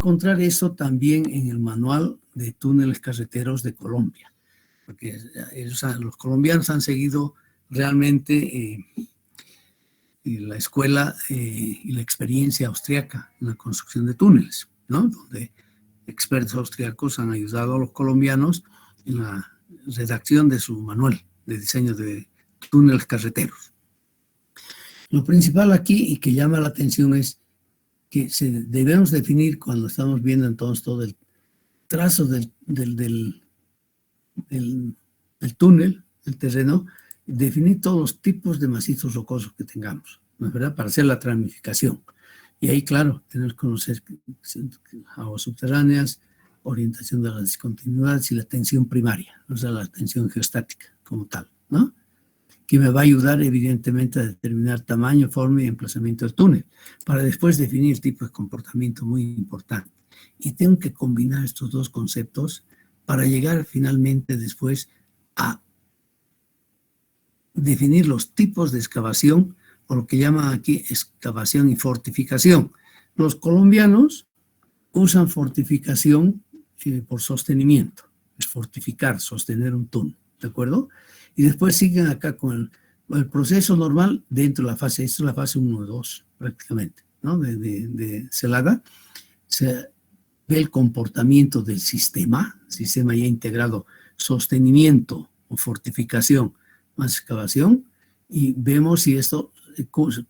encontrar eso también en el manual de túneles carreteros de Colombia, porque los colombianos han seguido realmente la escuela y la experiencia austriaca en la construcción de túneles, ¿no? Donde expertos austriacos han ayudado a los colombianos en la redacción de su manual de diseño de túneles carreteros. Lo principal aquí y que llama la atención es que debemos definir cuando estamos viendo entonces todo el trazo del túnel, el terreno, definir todos los tipos de macizos rocosos que tengamos, ¿no es verdad? Para hacer la tramificación. Y ahí, claro, tenemos que conocer aguas subterráneas, orientación de las discontinuidades y la tensión primaria, o sea, la tensión geostática como tal, ¿no? Que me va a ayudar evidentemente a determinar tamaño, forma y emplazamiento del túnel, para después definir el tipo de comportamiento muy importante. Y tengo que combinar estos dos conceptos para llegar finalmente después a definir los tipos de excavación, o lo que llaman aquí excavación y fortificación. Los colombianos usan fortificación por sostenimiento, es fortificar, sostener un túnel, ¿de acuerdo? Y después siguen acá con el proceso normal dentro de la fase, esta es la fase 1 o 2 prácticamente, ¿no? De Celaga, se ve el comportamiento del sistema ya integrado, sostenimiento o fortificación más excavación, y vemos si esto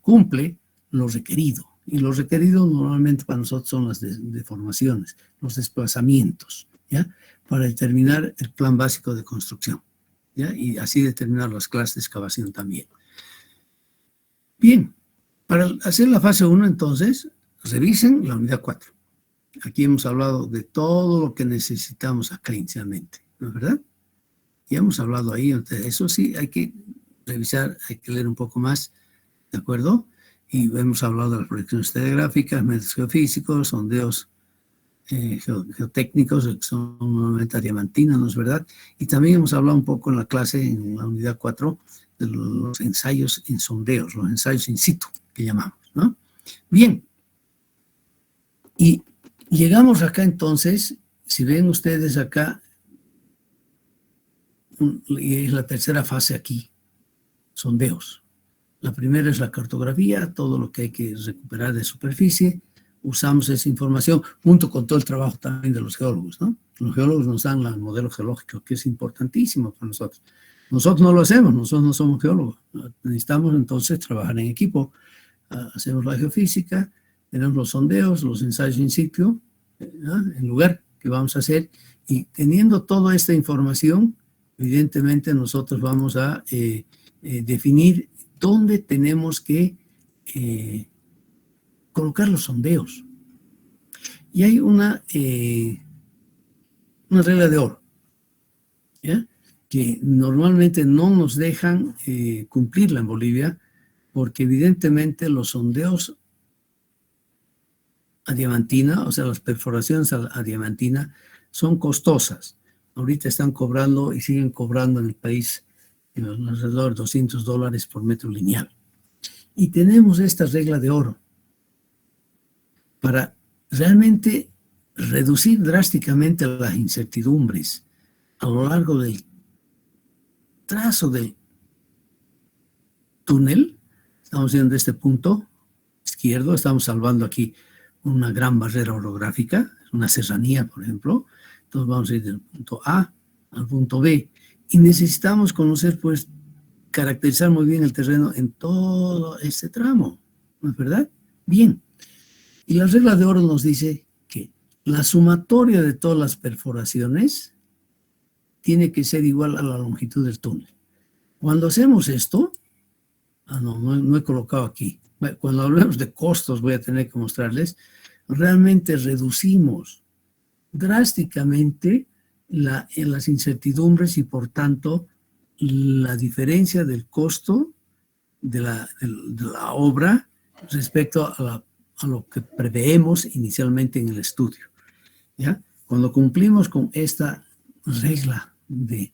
cumple lo requerido. Y lo requerido normalmente para nosotros son las deformaciones, los desplazamientos, ¿ya? Para determinar el plan básico de construcción, ¿ya? Y así determinar las clases de excavación también. Bien, para hacer la fase 1 entonces, revisen la unidad 4. Aquí hemos hablado de todo lo que necesitamos acá inicialmente, ¿no es verdad? Y hemos hablado ahí, eso sí, hay que revisar, hay que leer un poco más, ¿de acuerdo? Y hemos hablado de las proyecciones telegráficas, métodos geofísicos, sondeos geotécnicos, que son normalmente a diamantina, ¿no es verdad? Y también hemos hablado un poco en la clase, en la unidad 4, de los ensayos en sondeos, los ensayos in situ, que llamamos, ¿no? Bien, y llegamos acá entonces, si ven ustedes acá, y es la tercera fase aquí, sondeos. La primera es la cartografía, todo lo que hay que recuperar de superficie. Usamos esa información junto con todo el trabajo también de los geólogos, ¿no? Los geólogos nos dan el modelo geológico, que es importantísimo para nosotros. Nosotros no lo hacemos, nosotros no somos geólogos. Necesitamos entonces trabajar en equipo. Hacemos la geofísica, tenemos los sondeos, los ensayos in situ, en lugar que vamos a hacer. Y teniendo toda esta información, evidentemente nosotros vamos a definir dónde tenemos que colocar los sondeos. Y hay una regla de oro, ¿ya? Que normalmente no nos dejan cumplirla en Bolivia, porque evidentemente los sondeos a diamantina, o sea, las perforaciones a diamantina, son costosas. Ahorita están cobrando y siguen cobrando en el país alrededor de $200 por metro lineal. Y tenemos esta regla de oro para realmente reducir drásticamente las incertidumbres a lo largo del trazo del túnel. Estamos viendo este punto izquierdo, estamos salvando aquí una gran barrera orográfica, una serranía, por ejemplo. Entonces vamos a ir del punto A al punto B. Y necesitamos conocer, pues, caracterizar muy bien el terreno en todo este tramo, ¿no es verdad? Bien. Y la regla de oro nos dice que la sumatoria de todas las perforaciones tiene que ser igual a la longitud del túnel. Cuando hacemos esto, no he colocado aquí. Cuando hablemos de costos voy a tener que mostrarles, realmente reducimos drásticamente las incertidumbres y por tanto la diferencia del costo de la obra respecto a lo que preveemos inicialmente en el estudio, ¿ya? Cuando cumplimos con esta regla y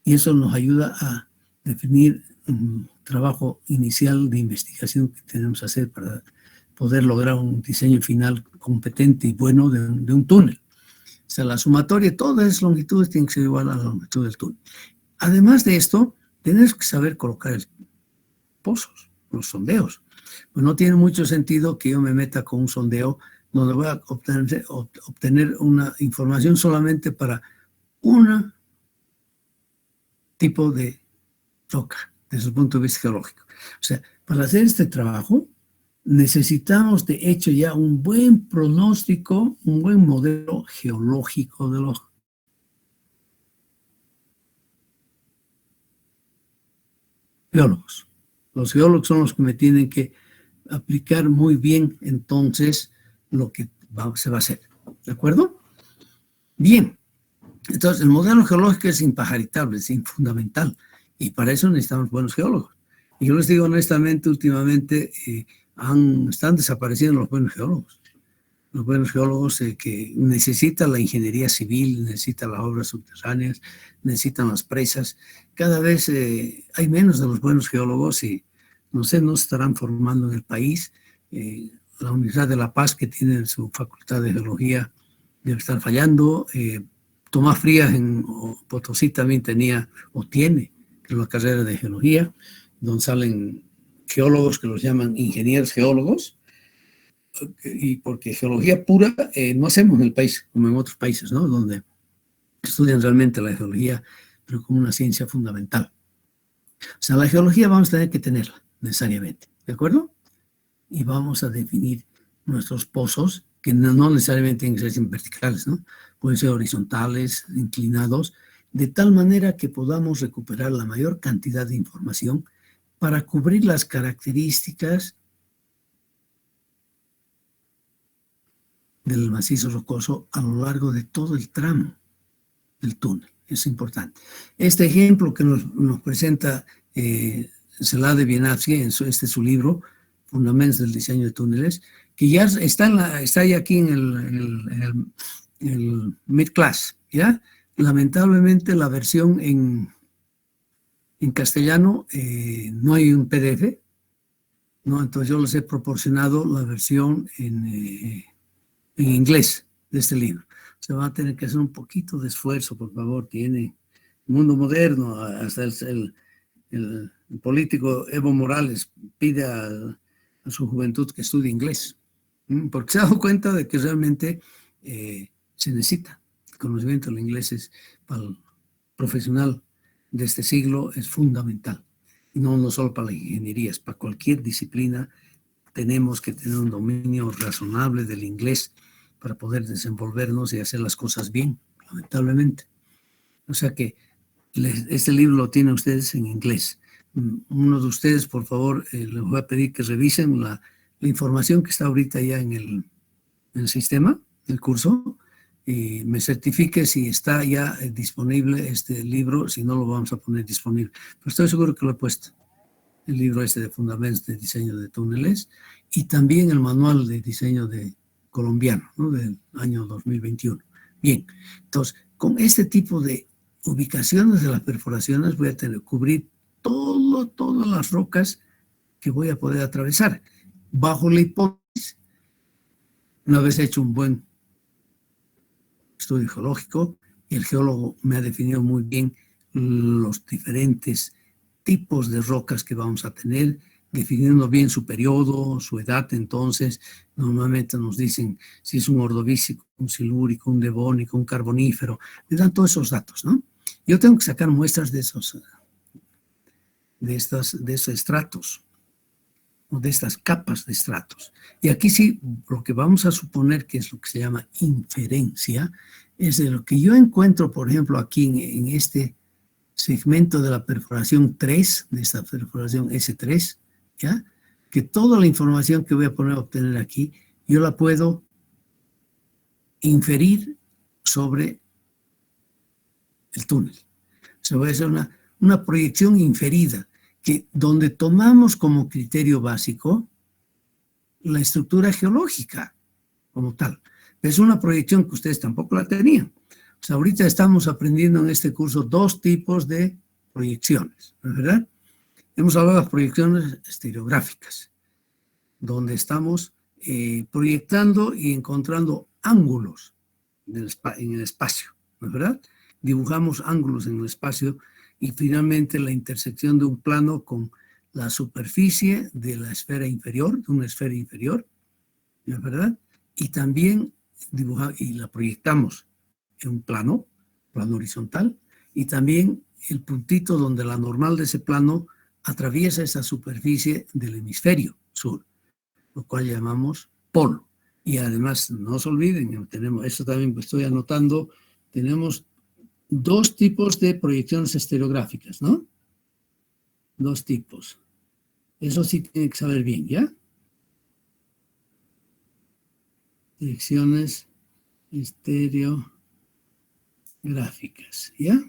eso nos ayuda a definir un trabajo inicial de investigación que tenemos que hacer para poder lograr un diseño final competente y bueno de un túnel. O sea, la sumatoria de todas esas longitudes tiene que ser igual a la longitud del túnel. Además de esto, tienes que saber colocar pozos, los sondeos. Pues no tiene mucho sentido que yo me meta con un sondeo donde voy a obtener una información solamente para un tipo de roca, desde el punto de vista geológico. O sea, para hacer este trabajo necesitamos de hecho ya un buen pronóstico, un buen modelo geológico de los geólogos. Los geólogos son los que me tienen que aplicar muy bien entonces lo que se va a hacer. ¿De acuerdo? Bien. Entonces, el modelo geológico es impajaritable, es fundamental. Y para eso necesitamos buenos geólogos. Y yo les digo honestamente, últimamente están desapareciendo los buenos geólogos. Los buenos geólogos que necesitan la ingeniería civil, necesitan las obras subterráneas, necesitan las presas. Cada vez hay menos de los buenos geólogos y no sé, no se estarán formando en el país. La Universidad de La Paz, que tiene su facultad de geología, debe estar fallando. Tomás Frías en Potosí también tenía o tiene una carrera de geología, donde salen geólogos que los llaman ingenieros geólogos, y porque geología pura no hacemos en el país, como en otros países, ¿no? Donde estudian realmente la geología, pero como una ciencia fundamental. O sea, la geología vamos a tener que tenerla necesariamente, ¿de acuerdo? Y vamos a definir nuestros pozos, que no necesariamente tienen que ser verticales, ¿no? Pueden ser horizontales, inclinados, de tal manera que podamos recuperar la mayor cantidad de información para cubrir las características del macizo rocoso a lo largo de todo el tramo del túnel. Es importante. Este ejemplo que nos presenta Szilárd Wieniawski en este su libro, Fundamentos del Diseño de Túneles, que ya está ya aquí en el mid-class, ¿ya? Lamentablemente la versión en castellano no hay un PDF, ¿no? Entonces yo les he proporcionado la versión en inglés de este libro. Se va a tener que hacer un poquito de esfuerzo, por favor. Tiene el mundo moderno, hasta el político Evo Morales pide a su juventud que estudie inglés, porque se ha dado cuenta de que realmente se necesita. El conocimiento del inglés para el profesional de este siglo es fundamental. Y no solo para la ingeniería, es para cualquier disciplina. Tenemos que tener un dominio razonable del inglés para poder desenvolvernos y hacer las cosas bien, lamentablemente. O sea que este libro lo tienen ustedes en inglés. Uno de ustedes, por favor, les voy a pedir que revisen la información que está ahorita ya en el sistema, el curso, y me certifique si está ya disponible este libro, si no lo vamos a poner disponible. Pero estoy seguro que lo he puesto, el libro de Fundamentos de Diseño de Túneles, y también el manual de diseño colombiano, ¿no? Del año 2021. Bien, entonces, con este tipo de ubicaciones de las perforaciones voy a cubrir todas las rocas que voy a poder atravesar, bajo la hipótesis, una vez hecho un buen estudio geológico, y el geólogo me ha definido muy bien los diferentes tipos de rocas que vamos a tener, definiendo bien su periodo, su edad. Entonces, normalmente nos dicen si es un ordovícico, un silúrico, un devónico, un carbonífero, me dan todos esos datos, ¿no? Yo tengo que sacar muestras de esos estratos, o de estas capas de estratos. Y aquí sí, lo que vamos a suponer que es lo que se llama inferencia, es de lo que yo encuentro, por ejemplo, aquí en este segmento de la perforación 3, de esta perforación S3, ¿ya? Que toda la información que voy a obtener aquí, yo la puedo inferir sobre el túnel. Se va a hacer una proyección inferida, donde tomamos como criterio básico la estructura geológica como tal. Es una proyección que ustedes tampoco la tenían. O sea, ahorita estamos aprendiendo en este curso 2 tipos de proyecciones, ¿verdad? Hemos hablado de las proyecciones estereográficas, donde estamos proyectando y encontrando ángulos en el espacio, ¿no es verdad? Dibujamos ángulos en el espacio y finalmente la intersección de un plano con la superficie de la esfera inferior, de una esfera inferior, ¿no es verdad? Y también y la proyectamos en un plano horizontal, y también el puntito donde la normal de ese plano atraviesa esa superficie del hemisferio sur, lo cual llamamos polo. Y además, no se olviden, tenemos, esto también estoy anotando, tenemos dos tipos de proyecciones estereográficas, ¿no? Dos tipos. Eso sí tienen que saber bien, ¿ya? Direcciones estereográficas, ¿ya?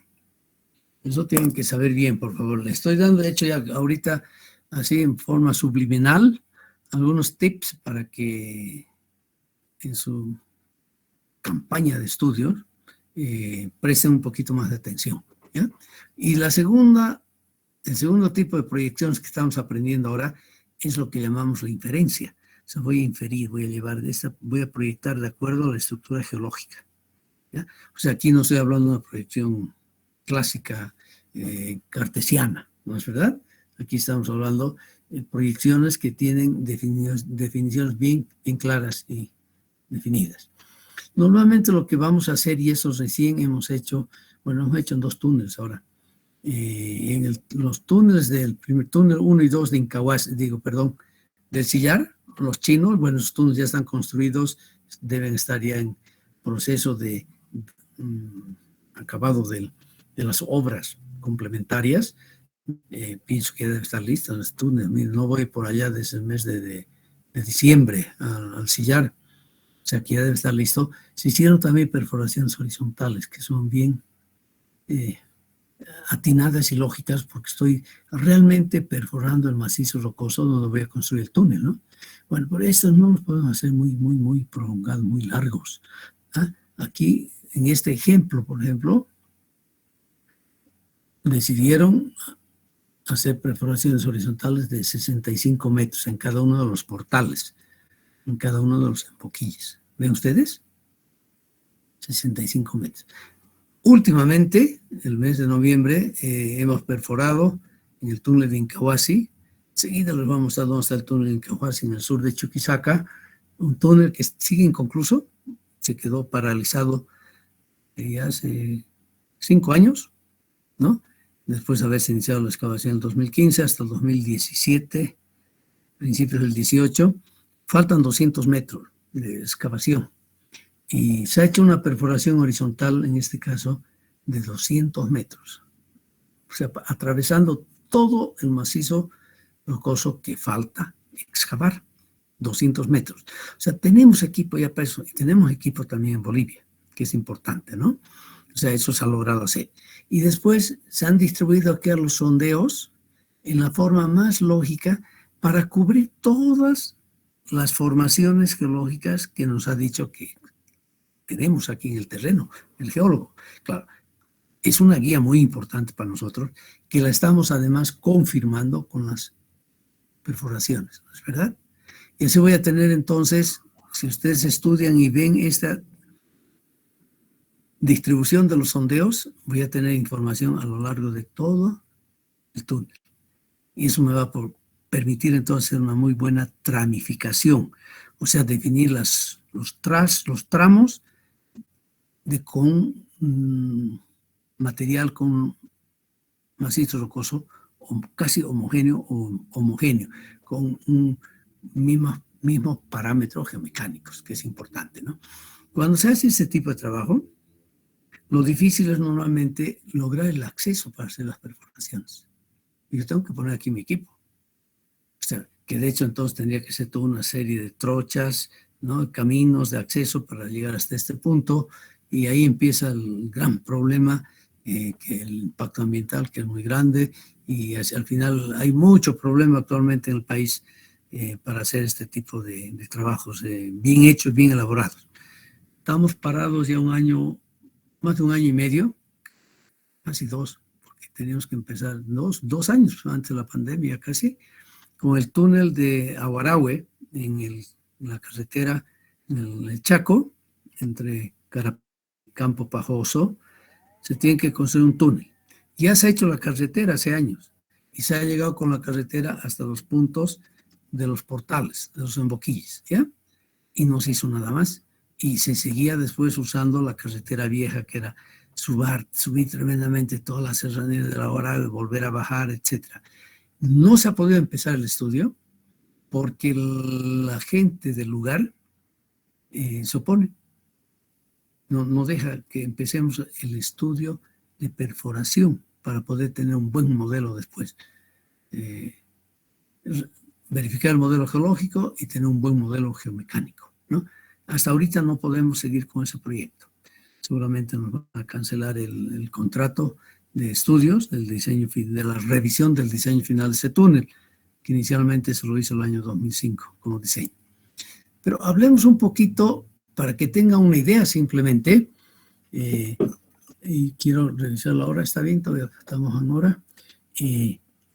Eso tienen que saber bien, por favor. Le estoy dando, de hecho, ya ahorita, así en forma subliminal, algunos tips para que en su campaña de estudios presten un poquito más de atención, ¿ya? Y el segundo tipo de proyecciones que estamos aprendiendo ahora es lo que llamamos la inferencia. O sea, voy a inferir, voy a proyectar de acuerdo a la estructura geológica, ¿ya? O sea, aquí no estoy hablando de una proyección clásica cartesiana, ¿no es verdad? Aquí estamos hablando de proyecciones que tienen definiciones bien claras y definidas. Normalmente lo que vamos a hacer, y eso recién hemos hecho en 2 túneles ahora, los túneles del primer túnel 1 y 2 de Incahuasi, del Sillar, los chinos, bueno, esos túneles ya están construidos, deben estar ya en proceso de acabado de las obras complementarias. Pienso que debe estar listo los túneles. No voy por allá desde el mes de diciembre al Sillar, o sea que ya debe estar listo. Se hicieron también perforaciones horizontales que son bien atinadas y lógicas, porque estoy realmente perforando el macizo rocoso donde voy a construir el túnel, ¿no? Bueno, por eso no los podemos hacer muy prolongados, muy largos. ¿Ah? Aquí, en este ejemplo, por ejemplo, decidieron hacer perforaciones horizontales de 65 metros en cada uno de los portales, en cada uno de los emboquilles. ¿Ven ustedes? 65 metros. Últimamente, el mes de noviembre, hemos perforado en el túnel de Incahuasi. Enseguida les vamos a mostrar dónde está el túnel de Incahuasi, en el sur de Chuquisaca, un túnel que sigue inconcluso, se quedó paralizado hace 5 años, ¿no? Después de haberse iniciado la excavación en el 2015 hasta el 2017, principios del 18, faltan 200 metros de excavación. Y se ha hecho una perforación horizontal, en este caso, de 200 metros. O sea, atravesando todo el macizo rocoso que falta excavar, 200 metros. O sea, tenemos equipo ya para eso, y tenemos equipo también en Bolivia, que es importante, ¿no? O sea, eso se ha logrado hacer. Y después se han distribuido aquí a los sondeos en la forma más lógica para cubrir todas las formaciones geológicas que nos ha dicho que tenemos aquí en el terreno, el geólogo. Claro, es una guía muy importante para nosotros, que la estamos además confirmando con las perforaciones, ¿no es verdad? Y así voy a tener entonces, si ustedes estudian y ven esta distribución de los sondeos, voy a tener información a lo largo de todo el túnel. Y eso me va a permitir entonces una muy buena tramificación, o sea, definir los tramos con material con macizo rocoso casi homogéneo o homogéneo, con mismos parámetros geomecánicos, que es importante, ¿no? Cuando se hace ese tipo de trabajo, lo difícil es normalmente lograr el acceso para hacer las perforaciones. Y yo tengo que poner aquí mi equipo. O sea, que de hecho entonces tendría que ser toda una serie de trochas, ¿no? Caminos de acceso para llegar hasta este punto, y ahí empieza el gran problema, que el impacto ambiental, que es muy grande, y al final hay mucho problema actualmente en el país para hacer este tipo de trabajos bien hechos, bien elaborados. Estamos parados ya más de un año y medio, casi 2, porque teníamos que empezar 2 años antes de la pandemia casi, con el túnel de Aguarahue en el la carretera, en el Chaco, entre Campo Pajoso, se tiene que construir un túnel. Ya se ha hecho la carretera hace años y se ha llegado con la carretera hasta los puntos de los portales, de los emboquilles, ¿ya? Y no se hizo nada más. Y se seguía después usando la carretera vieja, que era subir tremendamente todas las serranías de la hora, volver a bajar, etc. No se ha podido empezar el estudio porque la gente del lugar se opone. No deja que empecemos el estudio de perforación para poder tener un buen modelo después. Verificar el modelo geológico y tener un buen modelo geomecánico, ¿no? Hasta ahorita no podemos seguir con ese proyecto. Seguramente nos van a cancelar el contrato de estudios del diseño, de la revisión del diseño final de ese túnel, que inicialmente se lo hizo el año 2005 como diseño. Pero hablemos un poquito para que tengan una idea simplemente, y quiero revisar la hora, está bien, todavía estamos en hora.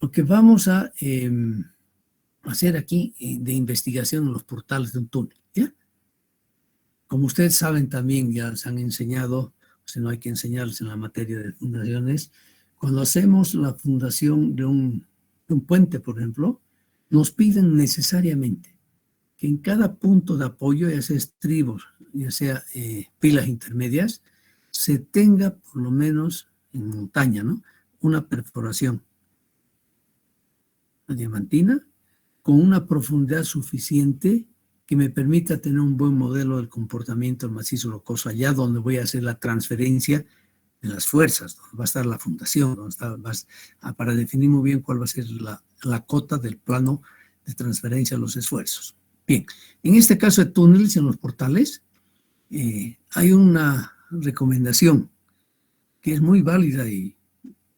Lo que vamos a hacer aquí de investigación en los portales de un túnel, ¿ya? Como ustedes saben también, ya se han enseñado, si no hay que enseñarles en la materia de fundaciones, cuando hacemos la fundación de un puente, por ejemplo, nos piden necesariamente que en cada punto de apoyo, ya sea estribos, ya sea pilas intermedias, se tenga por lo menos en montaña, ¿no?, una perforación diamantina con una profundidad suficiente que me permita tener un buen modelo del comportamiento del macizo rocoso allá donde voy a hacer la transferencia de las fuerzas, donde va a estar la fundación, para definir muy bien cuál va a ser la cota del plano de transferencia de los esfuerzos. Bien, en este caso de túneles en los portales, hay una recomendación que es muy válida y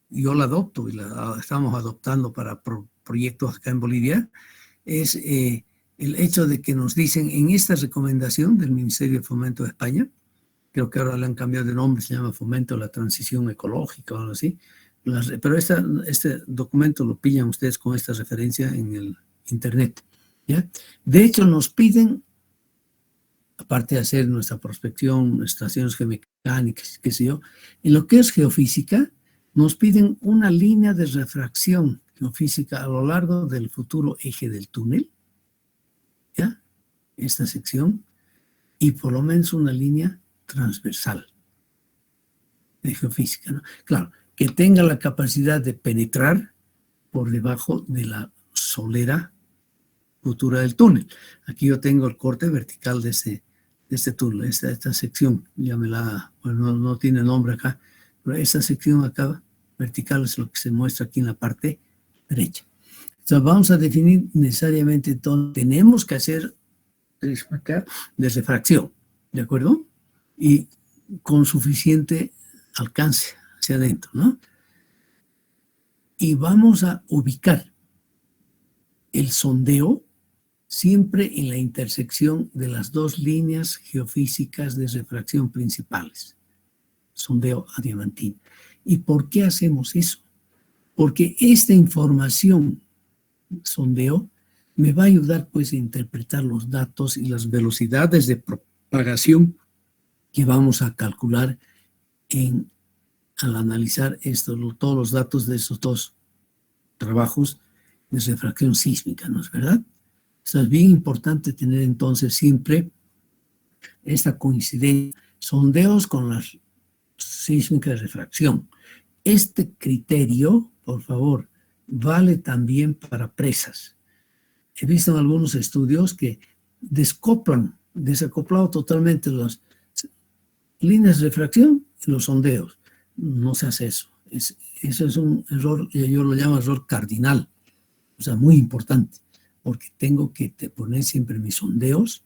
yo la adopto y la estamos adoptando para proyectos acá en Bolivia, es el hecho de que nos dicen en esta recomendación del Ministerio de Fomento de España, creo que ahora le han cambiado de nombre, se llama Fomento a la Transición Ecológica o algo así, pero este documento lo pillan ustedes con esta referencia en el internet, ¿ya? De hecho, nos piden, aparte de hacer nuestra prospección, estaciones geomecánicas, qué sé yo, en lo que es geofísica, nos piden una línea de refracción geofísica a lo largo del futuro eje del túnel, ¿ya? Esta sección, y por lo menos una línea transversal de geofísica, ¿no? Claro, que tenga la capacidad de penetrar por debajo de la solera futura del túnel. Aquí yo tengo el corte vertical de este túnel, esta sección, llámela, bueno, no tiene nombre acá, pero esta sección acá, vertical, es lo que se muestra aquí en la parte derecha. Entonces vamos a definir necesariamente, entonces, tenemos que hacer de refracción, ¿de acuerdo? Y con suficiente alcance hacia adentro, ¿no? Y vamos a ubicar el sondeo siempre en la intersección de las dos líneas geofísicas de refracción principales, sondeo adiamantina. ¿Y por qué hacemos eso? Porque esta información, sondeo, me va a ayudar pues a interpretar los datos y las velocidades de propagación que vamos a calcular al analizar todos los datos de esos dos trabajos de refracción sísmica, ¿no es verdad? O sea, es bien importante tener entonces siempre esta coincidencia, sondeos con las sísmicas de refracción. Este criterio, por favor, vale también para presas. He visto en algunos estudios que desacoplado totalmente las líneas de refracción y los sondeos. No se hace eso. Eso es un error, yo lo llamo error cardinal, o sea, muy importante, porque tengo que poner siempre mis sondeos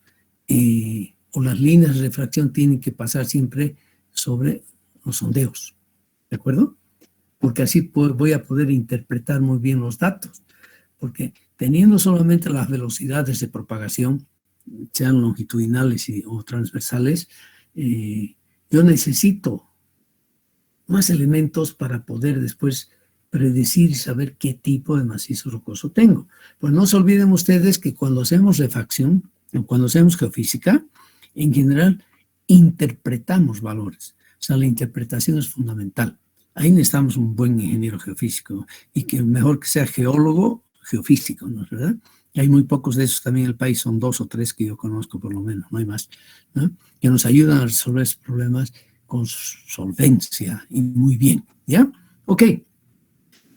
o las líneas de refracción tienen que pasar siempre sobre los sondeos, ¿de acuerdo? Porque así voy a poder interpretar muy bien los datos, porque teniendo solamente las velocidades de propagación, sean longitudinales o transversales, yo necesito más elementos para poder después predecir y saber qué tipo de macizo rocoso tengo. Pues no se olviden ustedes que cuando hacemos refracción, Cuando hacemos geofísica, en general, interpretamos valores. O sea, la interpretación es fundamental. Ahí necesitamos un buen ingeniero geofísico y que mejor que sea geólogo, geofísico, ¿no es verdad? Y hay muy pocos de esos también en el país, son 2 o 3 que yo conozco por lo menos, no hay más, ¿no? Que nos ayudan a resolver esos problemas con solvencia y muy bien, ¿ya? Ok,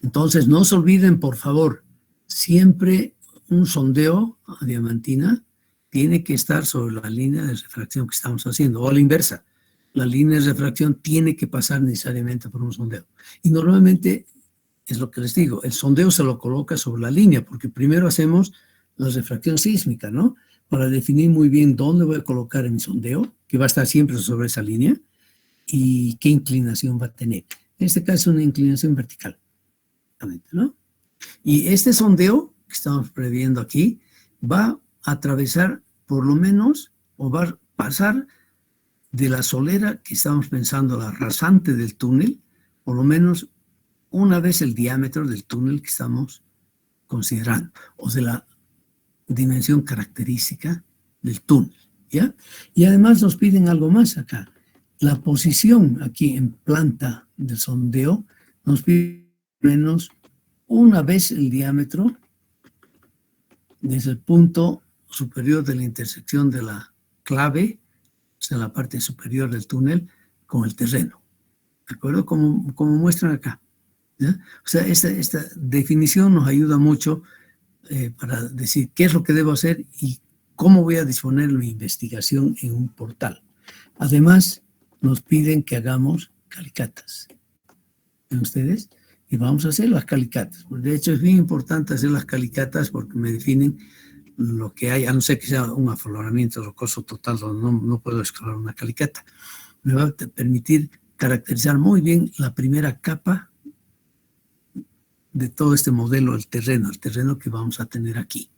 entonces no se olviden, por favor, siempre un sondeo a diamantina tiene que estar sobre la línea de refracción que estamos haciendo, o a la inversa. La línea de refracción tiene que pasar necesariamente por un sondeo. Y normalmente, es lo que les digo, el sondeo se lo coloca sobre la línea, porque primero hacemos la refracción sísmica, ¿no? Para definir muy bien dónde voy a colocar mi sondeo, que va a estar siempre sobre esa línea, y qué inclinación va a tener. En este caso, una inclinación vertical, ¿no? Y este sondeo que estamos previendo aquí va a atravesar por lo menos, o va a pasar de la solera que estamos pensando, la rasante del túnel, por lo menos una vez el diámetro del túnel que estamos considerando, o de la dimensión característica del túnel, ¿ya? Y además nos piden algo más acá. La posición aquí en planta del sondeo nos pide menos una vez el diámetro desde el punto superior de la intersección de la clave, o sea, la parte superior del túnel, con el terreno. ¿De acuerdo? Como muestran acá, ¿ya? O sea, esta definición nos ayuda mucho para decir qué es lo que debo hacer y cómo voy a disponer mi investigación en un portal. Además, nos piden que hagamos calicatas. ¿Ven ustedes? Y vamos a hacer las calicatas. De hecho, es bien importante hacer las calicatas porque me definen lo que hay, a no ser que sea un afloramiento rocoso total, donde no puedo escalar una calicata. Me va a permitir caracterizar muy bien la primera capa de todo este modelo, el terreno que vamos a tener aquí,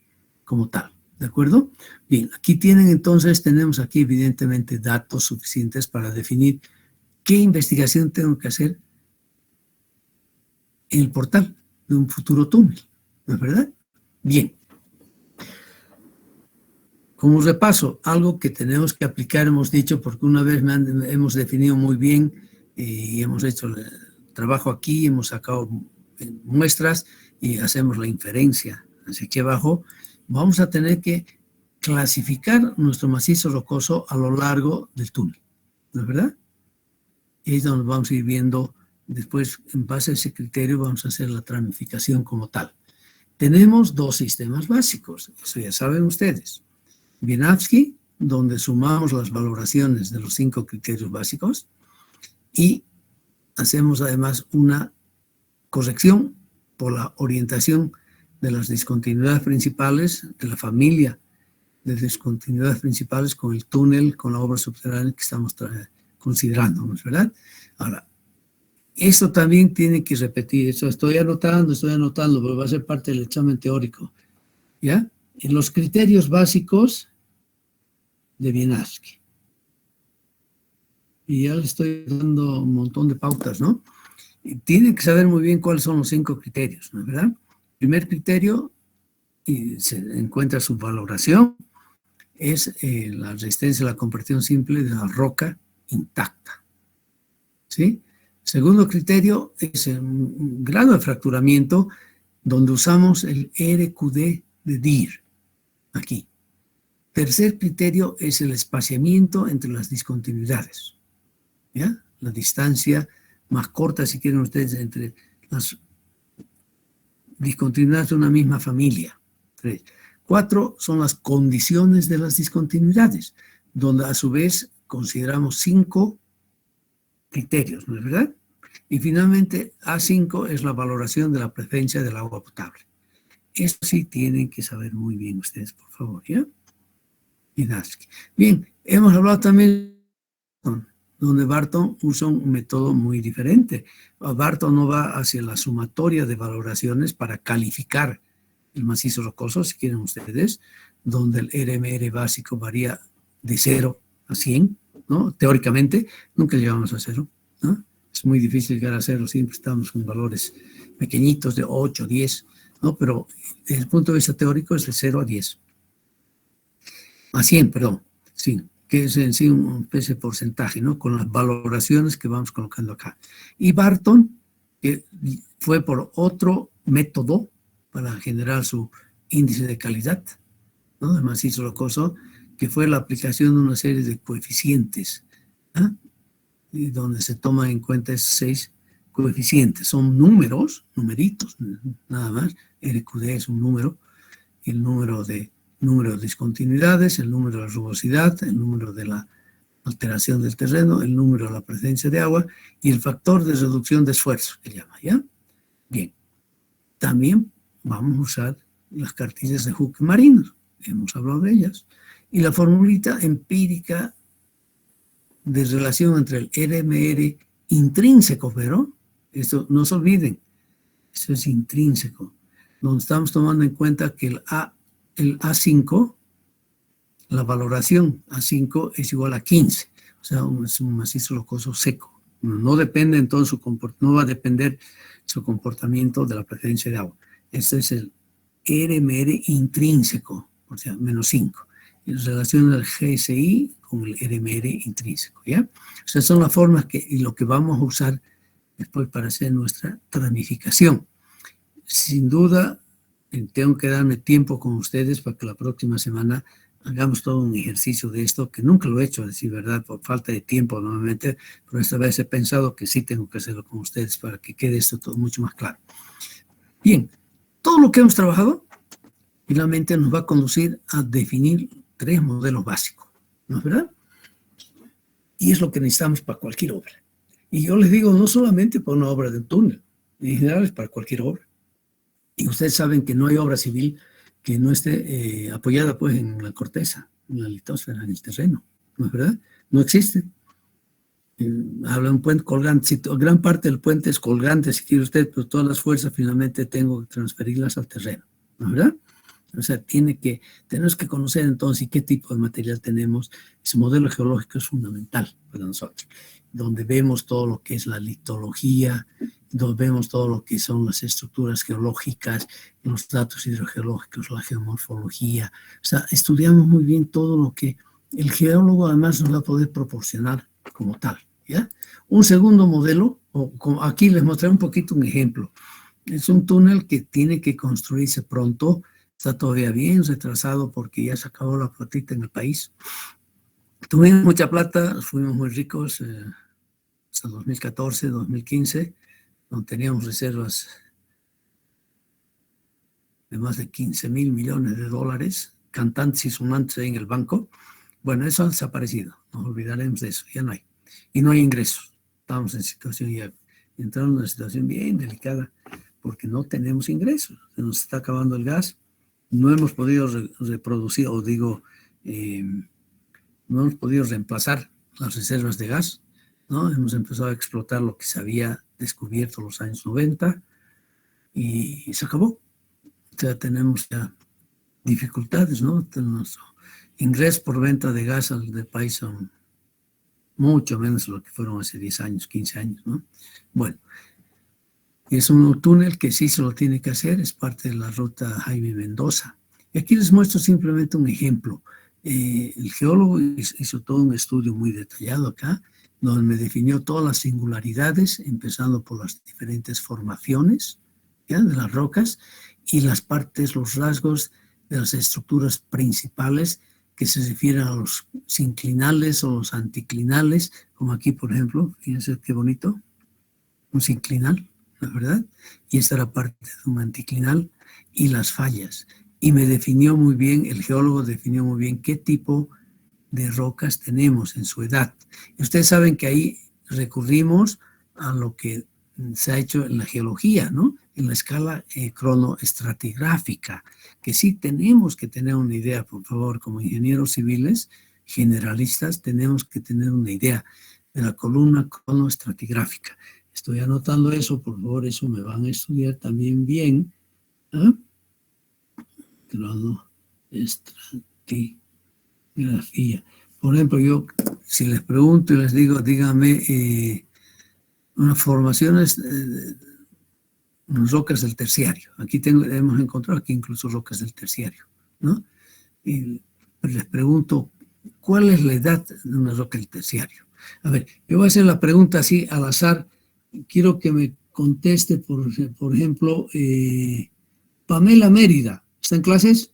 como tal. ¿De acuerdo? Bien, aquí tienen entonces, tenemos aquí evidentemente datos suficientes para definir qué investigación tengo que hacer en el portal de un futuro túnel, ¿no es verdad? Bien. Como repaso, algo que tenemos que aplicar, hemos dicho, porque una vez hemos definido muy bien y hemos hecho el trabajo aquí, hemos sacado muestras y hacemos la inferencia hacia aquí abajo, vamos a tener que clasificar nuestro macizo rocoso a lo largo del túnel, ¿no es verdad? Y es donde vamos a ir viendo después, en base a ese criterio, vamos a hacer la tramificación como tal. Tenemos 2 sistemas básicos, eso ya saben ustedes. Wieniawski, donde sumamos las valoraciones de los 5 criterios básicos y hacemos además una corrección por la orientación de las discontinuidades principales, de la familia de discontinuidades principales con el túnel, con la obra subterránea que estamos considerando, ¿no es verdad? Ahora, esto también tiene que repetir, eso estoy anotando, pero va a ser parte del examen teórico, ¿ya? En los criterios básicos de Wieniawski. Y ya le estoy dando un montón de pautas, ¿no? Y tienen que saber muy bien cuáles son los 5 criterios, ¿no es verdad? El primer criterio, y se encuentra su valoración, es la resistencia a la compresión simple de la roca intacta, ¿sí? Segundo criterio es el grado de fracturamiento, donde usamos el RQD de DIR, aquí. Tercer criterio es el espaciamiento entre las discontinuidades, ¿ya? La distancia más corta, si quieren ustedes, entre las discontinuidades de una misma familia. 3. 4 son las condiciones de las discontinuidades, donde a su vez consideramos 5 criterios, ¿no es verdad? Y finalmente, A5 es la valoración de la presencia del agua potable. Eso sí tienen que saber muy bien ustedes, por favor, ¿ya? Wieniawski. Bien, hemos hablado también donde Barton usa un método muy diferente. Barton no va hacia la sumatoria de valoraciones para calificar el macizo rocoso, si quieren ustedes, donde el RMR básico varía de 0 a 100, ¿no? Teóricamente, nunca llegamos a 0, ¿no? Es muy difícil llegar a 0, siempre estamos con valores pequeñitos de 8, 10, ¿no? Pero desde el punto de vista teórico es de 0 a 10. a 100, perdón, sí, que es en sí una especie de porcentaje, ¿no? Con las valoraciones que vamos colocando acá. Y Barton, que fue por otro método para generar su índice de calidad, ¿no? De macizo rocoso, que fue la aplicación de una serie de coeficientes, ¿ah? Y donde se toman en cuenta esos 6 coeficientes. Son números, numeritos, nada más. RQD es un número, el número de discontinuidades, el número de la rugosidad, el número de la alteración del terreno, el número de la presencia de agua y el factor de reducción de esfuerzo, que llama, ¿ya? Bien. También vamos a usar las cartillas de Hooke marinos, hemos hablado de ellas, y la formulita empírica de relación entre el RMR intrínseco, pero esto no se olviden, eso es intrínseco, donde estamos tomando en cuenta que el A5, la valoración A5 es igual a 15, o sea, es un macizo rocoso seco. No depende entonces no va a depender su comportamiento de la presencia de agua. Este es el RMR intrínseco, o sea, menos 5. En relación al GSI con el RMR intrínseco, ¿ya? O sea, son las formas y lo que vamos a usar después para hacer nuestra tramificación. Sin duda, tengo que darme tiempo con ustedes para que la próxima semana hagamos todo un ejercicio de esto, que nunca lo he hecho, a decir verdad, por falta de tiempo normalmente, pero esta vez he pensado que sí tengo que hacerlo con ustedes para que quede esto todo mucho más claro. Bien, todo lo que hemos trabajado finalmente nos va a conducir a definir 3 modelos básicos, ¿no es verdad? Y es lo que necesitamos para cualquier obra. Y yo les digo, no solamente para una obra de un túnel, en general es para cualquier obra. Y ustedes saben que no hay obra civil que no esté apoyada pues en la corteza, en la litosfera, en el terreno, ¿no es verdad? No existe. Habla de un puente colgante, si gran parte del puente es colgante, si quiere usted, pero todas las fuerzas finalmente tengo que transferirlas al terreno, ¿no es verdad? O sea, tenemos que conocer entonces qué tipo de material tenemos. Ese modelo geológico es fundamental para nosotros, donde vemos todo lo que es la litología, donde vemos todo lo que son las estructuras geológicas, los datos hidrogeológicos, la geomorfología. O sea, estudiamos muy bien todo lo que el geólogo además nos va a poder proporcionar como tal, ¿ya? Un segundo modelo, aquí les mostré un poquito un ejemplo. Es un túnel que tiene que construirse pronto, está todavía bien retrasado porque ya se acabó la platita en el país. Tuvimos mucha plata, fuimos muy ricos hasta 2014, 2015, donde teníamos reservas de más de 15,000 millones de dólares, cantantes y sonantes en el banco. Bueno, eso ha desaparecido, nos olvidaremos de eso, ya no hay. Y no hay ingresos, estamos en situación ya, entramos en una situación bien delicada porque no tenemos ingresos, se nos está acabando el gas, no hemos podido reproducir, o digo, no hemos podido reemplazar las reservas de gas, ¿no? Hemos empezado a explotar lo que se había descubierto en los años 90 y se acabó. O sea, tenemos ya dificultades, ¿no? Nuestro ingreso por venta de gas del país son mucho menos de lo que fueron hace 10 años, 15 años, ¿no? Bueno, es un túnel que sí se lo tiene que hacer, es parte de la ruta Jaime Mendoza. Y aquí les muestro simplemente un ejemplo. El geólogo hizo todo un estudio muy detallado acá, donde me definió todas las singularidades, empezando por las diferentes formaciones, ¿ya?, de las rocas y las partes, los rasgos de las estructuras principales que se refieren a los sinclinales o los anticlinales, como aquí, por ejemplo, fíjense qué bonito, un sinclinal, la verdad, y esta era parte de un anticlinal, y las fallas. Y me definió muy bien, el geólogo definió muy bien qué tipo de rocas tenemos en su edad. Y ustedes saben que ahí recurrimos a lo que se ha hecho en la geología, ¿no? En la escala cronoestratigráfica, que sí tenemos que tener una idea, por favor, como ingenieros civiles generalistas, tenemos que tener una idea de la columna cronoestratigráfica. Estoy anotando eso, por favor, eso me van a estudiar también bien. ¿Ah? Cronoestratigráfica. Por ejemplo, yo, si les pregunto y les digo, dígame unas formaciones, rocas del terciario. Aquí hemos encontrado aquí incluso rocas del terciario, ¿no? Y les pregunto, ¿cuál es la edad de una roca del terciario? A ver, yo voy a hacer la pregunta así al azar. Quiero que me conteste, por ejemplo, Pamela Mérida. ¿Está en clases?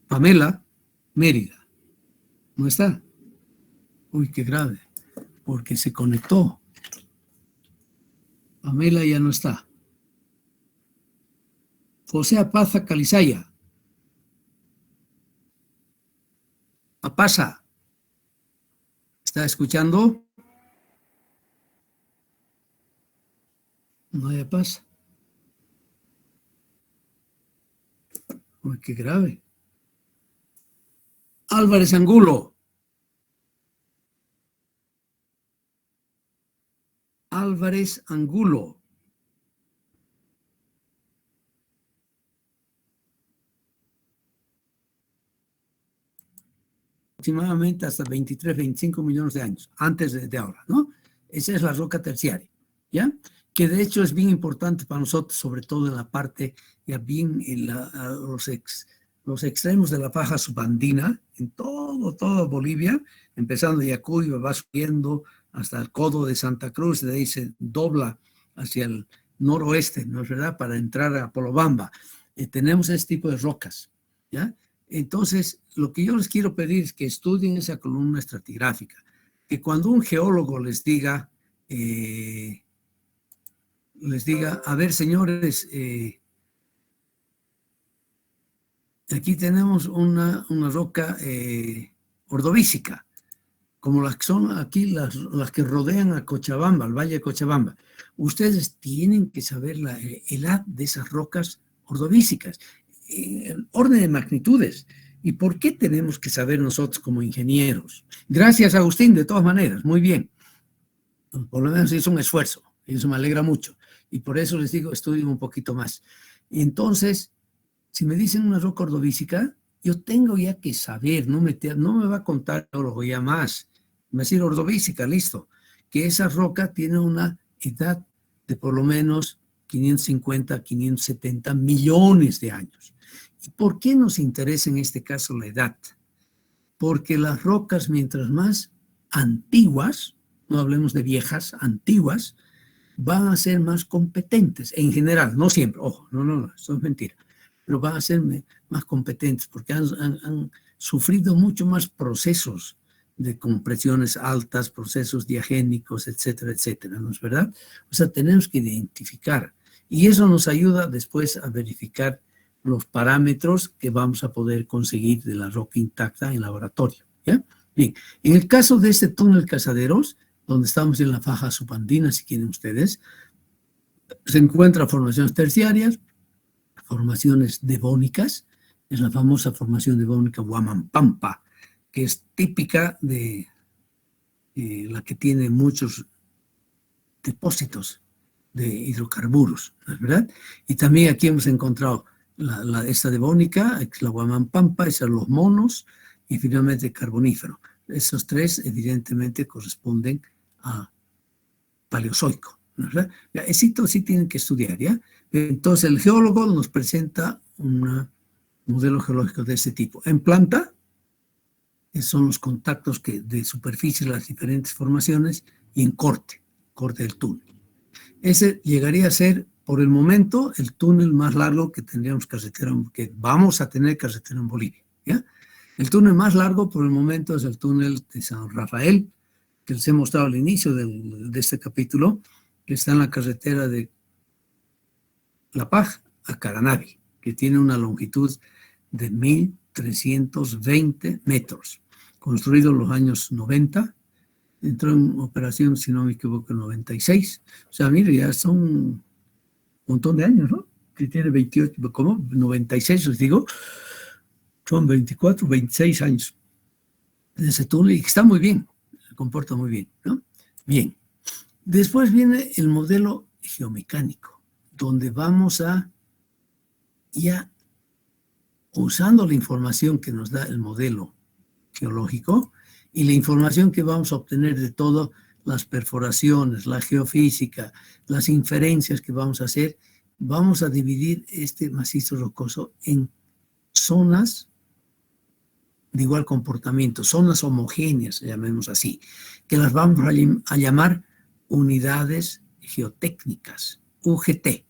Pamela Mérida. ¿No está? Uy, qué grave, porque se conectó. Pamela ya no está. José Apaza Calizaya. Apasa. ¿Está escuchando? No hay paz. Uy, qué grave. Álvarez Angulo. Álvarez Angulo. Aproximadamente hasta 23, 25 millones de años, antes de ahora, ¿no? Esa es la roca terciaria, ¿ya? Que de hecho es bien importante para nosotros, sobre todo en la parte, ya bien en los extremos de la faja subandina, en toda Bolivia, empezando de Yacuy, va subiendo hasta el codo de Santa Cruz, de ahí se dobla hacia el noroeste, ¿no es verdad?, para entrar a Polobamba. Tenemos este tipo de rocas, ¿ya? Entonces, lo que yo les quiero pedir es que estudien esa columna estratigráfica, que cuando un geólogo les diga, a ver, señores, aquí tenemos una roca ordovícica, como las que son aquí, las que rodean a Cochabamba, al Valle de Cochabamba. Ustedes tienen que saber la edad de esas rocas ordovícicas, el orden de magnitudes. ¿Y por qué tenemos que saber nosotros como ingenieros? Gracias, Agustín, de todas maneras, muy bien. Por lo menos hizo un esfuerzo, y eso me alegra mucho. Y por eso les digo, estudien un poquito más. Y entonces, si me dicen una roca ordovícica, yo tengo ya que saber, no me va a contar geólogo ya más. Me va a decir ordovícica, listo, que esa roca tiene una edad de por lo menos 550, 570 millones de años. ¿Y por qué nos interesa en este caso la edad? Porque las rocas, mientras más antiguas, no hablemos de viejas, antiguas, van a ser más competentes, en general, no siempre, ojo, no, eso es mentira, pero van a ser más competentes porque han sufrido mucho más procesos de compresiones altas, procesos diagénicos, etcétera, etcétera, ¿no es verdad? O sea, tenemos que identificar y eso nos ayuda después a verificar los parámetros que vamos a poder conseguir de la roca intacta en laboratorio, ¿ya? Bien, en el caso de este túnel Casaderos, donde estamos en la faja subandina, si quieren ustedes, se encuentran formaciones terciarias, formaciones devónicas, es la famosa formación devónica Huamampampa, que es típica de la que tiene muchos depósitos de hidrocarburos, ¿no es verdad? Y también aquí hemos encontrado esta devónica, la Huamampampa, esas los monos, y finalmente carbonífero. Esos tres evidentemente corresponden a paleozoico, ¿no es verdad? Ya, eso sí tienen que estudiar, ¿ya? Entonces el geólogo nos presenta un modelo geológico de este tipo. En planta, son los contactos de superficie de las diferentes formaciones, y en corte del túnel. Ese llegaría a ser, por el momento, el túnel más largo que tendríamos que vamos a tener carretera en Bolivia, ¿ya? El túnel más largo por el momento es el túnel de San Rafael, que les he mostrado al inicio de este capítulo, que está en la carretera de La Paj a Caranavi, que tiene una longitud de 1.320 metros, construido en los años 90, entró en operación, si no me equivoco, en 96. O sea, mire, ya son un montón de años, ¿no? Que tiene 28, ¿cómo? 96, les digo, son 24, 26 años de ese túnel y está muy bien, se comporta muy bien, ¿no? Bien. Después viene el modelo geomecánico, donde vamos a, ya usando la información que nos da el modelo geológico y la información que vamos a obtener de todas las perforaciones, la geofísica, las inferencias que vamos a hacer, vamos a dividir este macizo rocoso en zonas de igual comportamiento, zonas homogéneas, llamemos así, que las vamos a llamar unidades geotécnicas, UGT,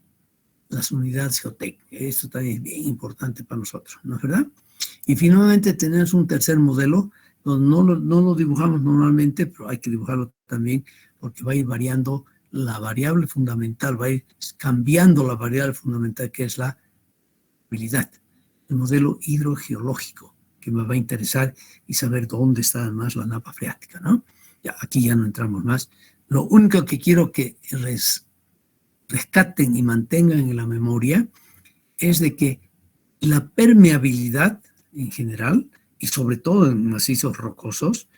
las unidades geotécnicas. Esto también es bien importante para nosotros, ¿no es verdad? Y finalmente tenemos un tercer modelo, donde no lo dibujamos normalmente, pero hay que dibujarlo también, porque va a ir variando la variable fundamental, va a ir cambiando la variable fundamental, que es la habilidad, el modelo hidrogeológico, que me va a interesar y saber dónde está además la napa freática, ¿no? Ya, aquí ya no entramos más. Lo único que quiero que rescaten y mantengan en la memoria es de que la permeabilidad en general, y sobre todo en macizos rocosos,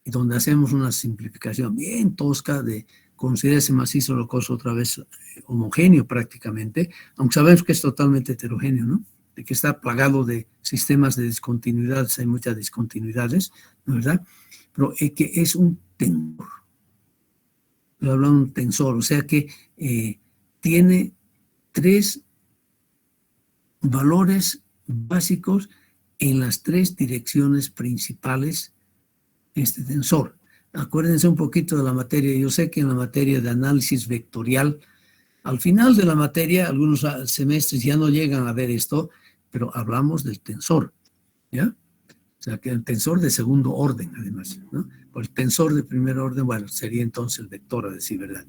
donde hacemos una simplificación bien tosca de considerar ese macizo rocoso otra vez homogéneo prácticamente, aunque sabemos que es totalmente heterogéneo, ¿no? De que está plagado de sistemas de discontinuidades, hay muchas discontinuidades, ¿no es verdad? Pero que es un tensor. Lo hablamos de un tensor, o sea que tiene 3 valores básicos en las 3 direcciones principales de este tensor. Acuérdense un poquito de la materia. Yo sé que en la materia de análisis vectorial, al final de la materia, algunos semestres ya no llegan a ver esto, pero hablamos del tensor, ¿ya? O sea, que el tensor de segundo orden, además, ¿no? Por el tensor de primer orden, bueno, sería entonces el vector, a decir verdad.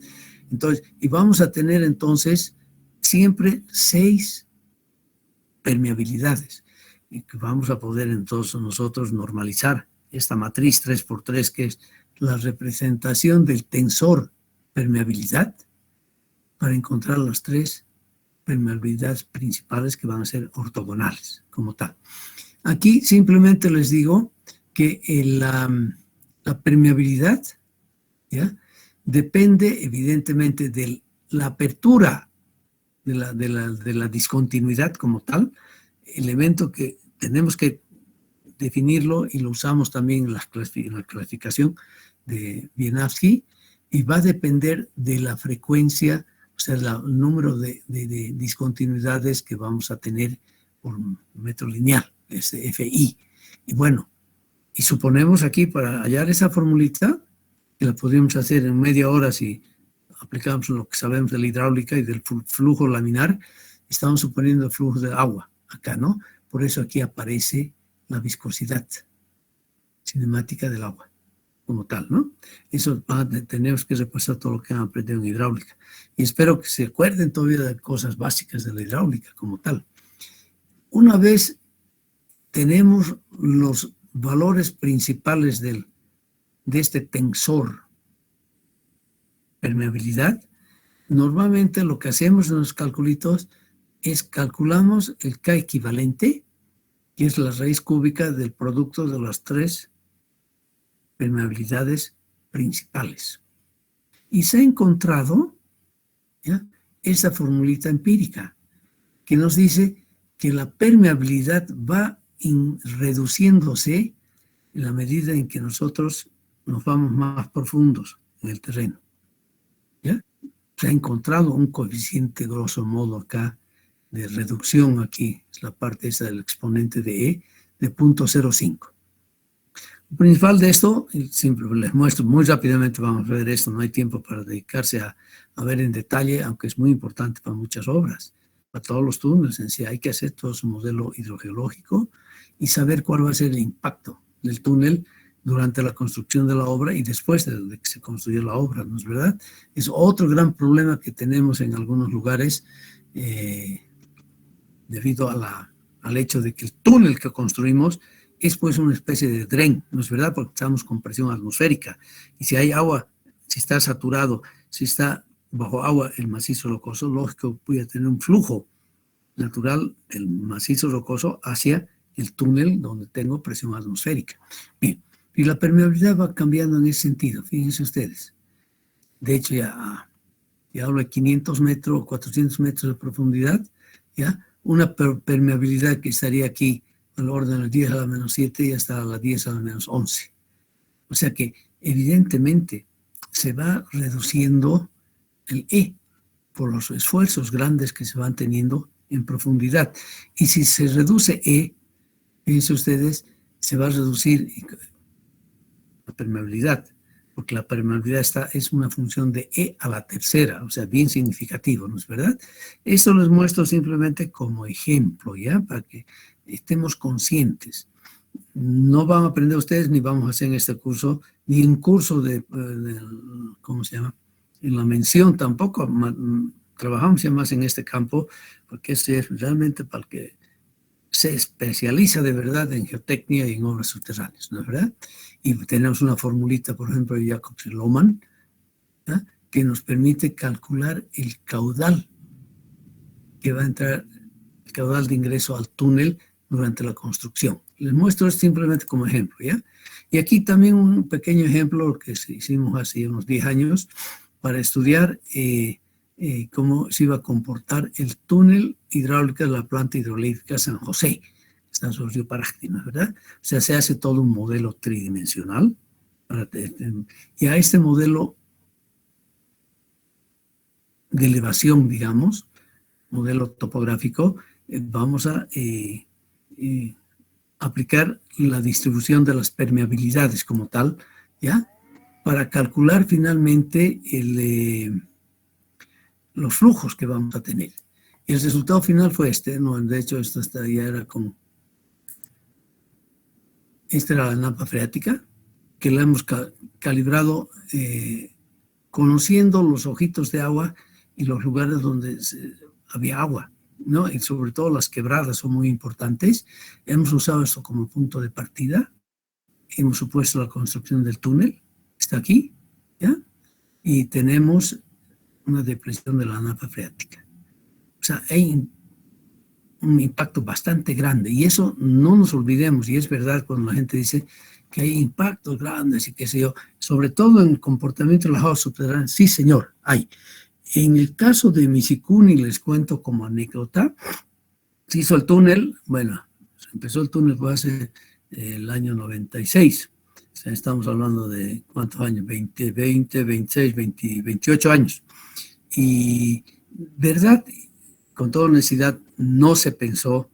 Entonces, y vamos a tener entonces siempre 6 permeabilidades, y que vamos a poder entonces nosotros normalizar esta matriz 3×3, que es la representación del tensor permeabilidad, para encontrar las 3 permeabilidades principales que van a ser ortogonales, como tal. Aquí simplemente les digo que la permeabilidad, ¿ya?, depende evidentemente de la apertura de la discontinuidad como tal, elemento que tenemos que definirlo y lo usamos también en la clasificación de Wieniawski, y va a depender de la frecuencia, o sea, el número de discontinuidades que vamos a tener por metro lineal, este FI. Y bueno, y suponemos aquí, para hallar esa formulita, que la podríamos hacer en media hora si aplicamos lo que sabemos de la hidráulica y del flujo laminar, estamos suponiendo el flujo de agua acá, ¿no? Por eso aquí aparece la viscosidad cinemática del agua como tal, ¿no? Eso tenemos que repasar todo lo que han aprendido en hidráulica. Y espero que se acuerden todavía de cosas básicas de la hidráulica como tal. Una vez tenemos los valores principales de este tensor permeabilidad, normalmente lo que hacemos en los calculitos es calculamos el K equivalente, que es la raíz cúbica del producto de las 3 permeabilidades principales. Y se ha encontrado, ¿ya?, esa formulita empírica que nos dice que la permeabilidad va reduciéndose en la medida en que nosotros nos vamos más profundos en el terreno, ¿ya? Se ha encontrado un coeficiente, grosso modo, acá de reducción, aquí es la parte esa del exponente de E, de 0.05. Lo principal de esto, siempre les muestro muy rápidamente, vamos a ver esto, no hay tiempo para dedicarse a ver en detalle, aunque es muy importante para muchas obras, para todos los túneles en sí. Hay que hacer todo su modelo hidrogeológico y saber cuál va a ser el impacto del túnel durante la construcción de la obra y después de que se construyó la obra, ¿no es verdad? Es otro gran problema que tenemos en algunos lugares, debido al hecho de que el túnel que construimos es pues una especie de dren, ¿no es verdad? Porque estamos con presión atmosférica. Y si hay agua, si está saturado, si está bajo agua el macizo rocoso, lógico, voy a tener un flujo natural del macizo rocoso hacia el túnel donde tengo presión atmosférica. Bien, y la permeabilidad va cambiando en ese sentido, fíjense ustedes. De hecho, ya hablo de 500 metros o 400 metros de profundidad, ¿ya? Una permeabilidad que estaría aquí al orden de 10 a la menos 7 y hasta las 10 a la menos 11. O sea que evidentemente se va reduciendo el E, por los esfuerzos grandes que se van teniendo en profundidad. Y si se reduce E, fíjense ustedes, se va a reducir la permeabilidad, porque la permeabilidad es una función de E a la tercera, o sea, bien significativo, ¿no es verdad? Esto les muestro simplemente como ejemplo, ¿ya? Para que estemos conscientes. No van a aprender ustedes, ni vamos a hacer en este curso, ni un curso de ¿cómo se llama? En la mención tampoco. Trabajamos ya más en este campo, porque ese es realmente para el que se especializa de verdad en geotecnia y en obras subterráneas, ¿no es verdad? Y tenemos una formulita, por ejemplo, de Jacobs y Lohmann, ¿eh? Que nos permite calcular el caudal que va a entrar, el caudal de ingreso al túnel durante la construcción. Les muestro esto simplemente como ejemplo, ¿ya? Y aquí también un pequeño ejemplo que hicimos hace unos 10 años para estudiar cómo se iba a comportar el túnel hidráulico de la planta hidroeléctrica San José, está sobre el río Paraje, ¿verdad? O sea, se hace todo un modelo tridimensional y a este modelo de elevación, digamos, modelo topográfico, vamos a aplicar la distribución de las permeabilidades como tal, ¿ya? Para calcular finalmente los flujos que vamos a tener. Y el resultado final fue este, ¿no? De hecho, esto ya era como... Esta era la napa freática, que la hemos calibrado conociendo los ojitos de agua y los lugares donde había agua, ¿no? Y sobre todo las quebradas son muy importantes. Hemos usado esto como punto de partida. Hemos supuesto la construcción del túnel, está aquí, ¿ya? Y tenemos una depresión de la napa freática. O sea, hay un impacto bastante grande. Y eso no nos olvidemos, y es verdad cuando la gente dice que hay impactos grandes y qué sé yo, sobre todo en el comportamiento de las aguas subterráneas. Sí, señor, hay. En el caso de Misikuni, les cuento como anécdota, se hizo el túnel, bueno, se empezó el túnel hace el año 96. O sea, estamos hablando de ¿cuántos años? 20, 26, 20, 28 años. Y, ¿verdad? Con toda honestidad, no se pensó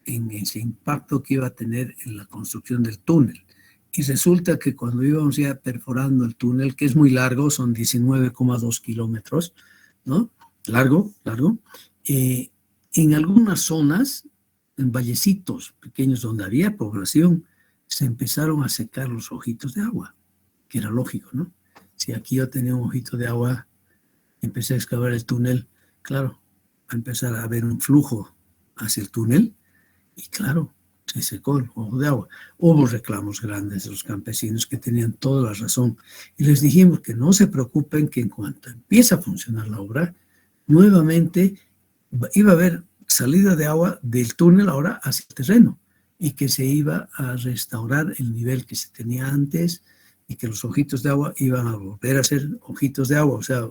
en ese impacto que iba a tener en la construcción del túnel. Y resulta que cuando íbamos ya perforando el túnel, que es muy largo, son 19,2 kilómetros, ¿no? Largo. En algunas zonas, en vallecitos pequeños donde había población, se empezaron a secar los ojitos de agua, que era lógico, ¿no? Si aquí yo tenía un ojito de agua, empecé a excavar el túnel, claro, va a empezar a haber un flujo hacia el túnel y claro, se secó el ojo de agua. Hubo reclamos grandes de los campesinos que tenían toda la razón y les dijimos que no se preocupen, que en cuanto empiece a funcionar la obra, nuevamente iba a haber salida de agua del túnel ahora hacia el terreno y que se iba a restaurar el nivel que se tenía antes y que los ojitos de agua iban a volver a ser ojitos de agua, o sea,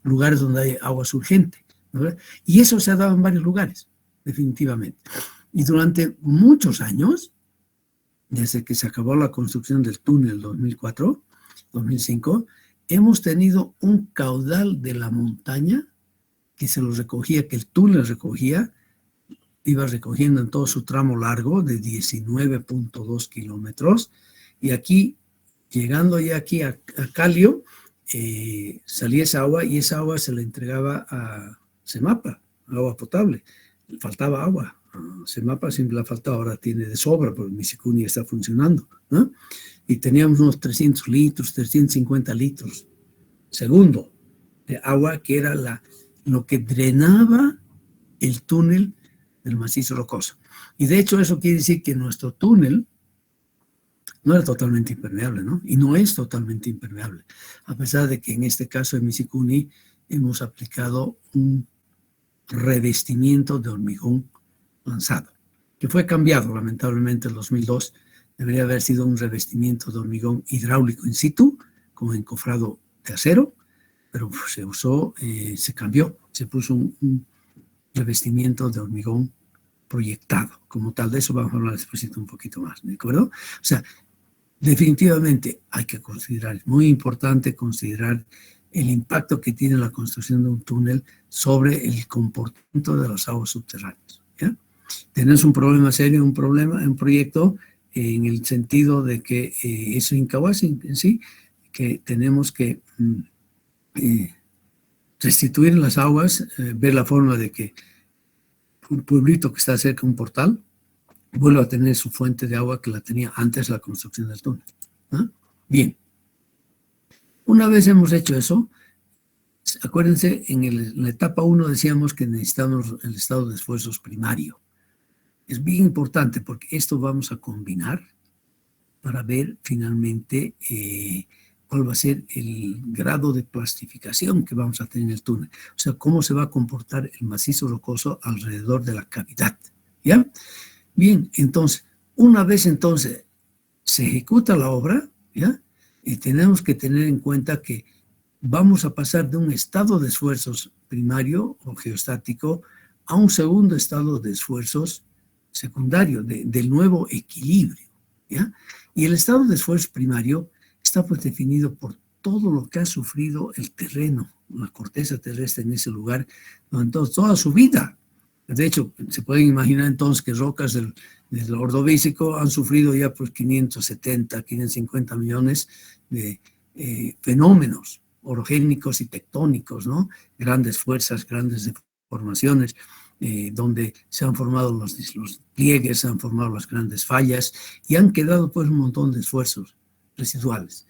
lugares donde hay agua surgente, ¿no? Y eso se ha dado en varios lugares, definitivamente. Y durante muchos años, desde que se acabó la construcción del túnel 2004, 2005, hemos tenido un caudal de la montaña que se los recogía, que el túnel recogía, iba recogiendo en todo su tramo largo de 19.2 kilómetros, y aquí, llegando ya aquí a Calio, salía esa agua y esa agua se le entregaba a Semapa, agua potable. Faltaba agua, Semapa siempre la faltaba, ahora tiene de sobra porque Misikuni está funcionando, ¿no? Y teníamos unos 300 litros, 350 litros segundo de agua, que era lo que drenaba el túnel del macizo rocoso. Y de hecho eso quiere decir que nuestro túnel no era totalmente impermeable, ¿no? Y no es totalmente impermeable, a pesar de que en este caso de Misikuni hemos aplicado un revestimiento de hormigón lanzado, que fue cambiado lamentablemente en 2002. Debería haber sido un revestimiento de hormigón hidráulico in situ, con encofrado de acero, pero se usó, se cambió, se puso un revestimiento de hormigón proyectado, como tal. De eso vamos a hablar después un poquito más, ¿de acuerdo? O sea, definitivamente hay que considerar, es muy importante considerar el impacto que tiene la construcción de un túnel sobre el comportamiento de las aguas subterráneas. ¿Ya? Tenemos un problema serio, un proyecto en el sentido de que eso Incahuasi en sí, que tenemos que restituir las aguas, ver la forma de que un pueblito que está cerca de un portal vuelva a tener su fuente de agua que la tenía antes de la construcción del túnel. ¿Ah? Bien. Una vez hemos hecho eso, acuérdense, en la etapa 1 decíamos que necesitamos el estado de esfuerzos primario. Es bien importante porque esto vamos a combinar para ver finalmente cuál va a ser el grado de plastificación que vamos a tener en el túnel. O sea, cómo se va a comportar el macizo rocoso alrededor de la cavidad. ¿Ya? Bien, entonces, una vez entonces se ejecuta la obra, ¿ya? Y tenemos que tener en cuenta que vamos a pasar de un estado de esfuerzos primario o geostático a un segundo estado de esfuerzos secundario, del nuevo equilibrio, ¿ya? Y el estado de esfuerzo primario está pues definido por todo lo que ha sufrido el terreno, la corteza terrestre en ese lugar, durante toda su vida. De hecho, se pueden imaginar entonces que rocas del Ordovícico han sufrido ya pues 570, 550 millones de fenómenos orogénicos y tectónicos, ¿no? Grandes fuerzas, grandes deformaciones, donde se han formado los pliegues, se han formado las grandes fallas y han quedado pues un montón de esfuerzos residuales.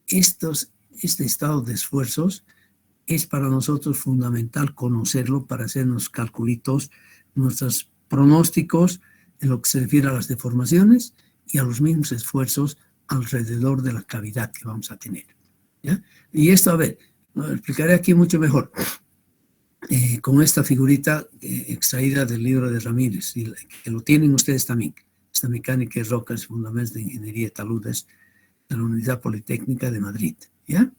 Este estado de esfuerzos es para nosotros fundamental conocerlo para hacernos calculitos, nuestros pronósticos en lo que se refiere a las deformaciones y a los mismos esfuerzos alrededor de la cavidad que vamos a tener. ¿Ya? Y esto, a ver, lo explicaré aquí mucho mejor con esta figurita extraída del libro de Ramírez, y que lo tienen ustedes también, esta mecánica de rocas y fundamentos de ingeniería de taludes de la Universidad Politécnica de Madrid. ¿Ya?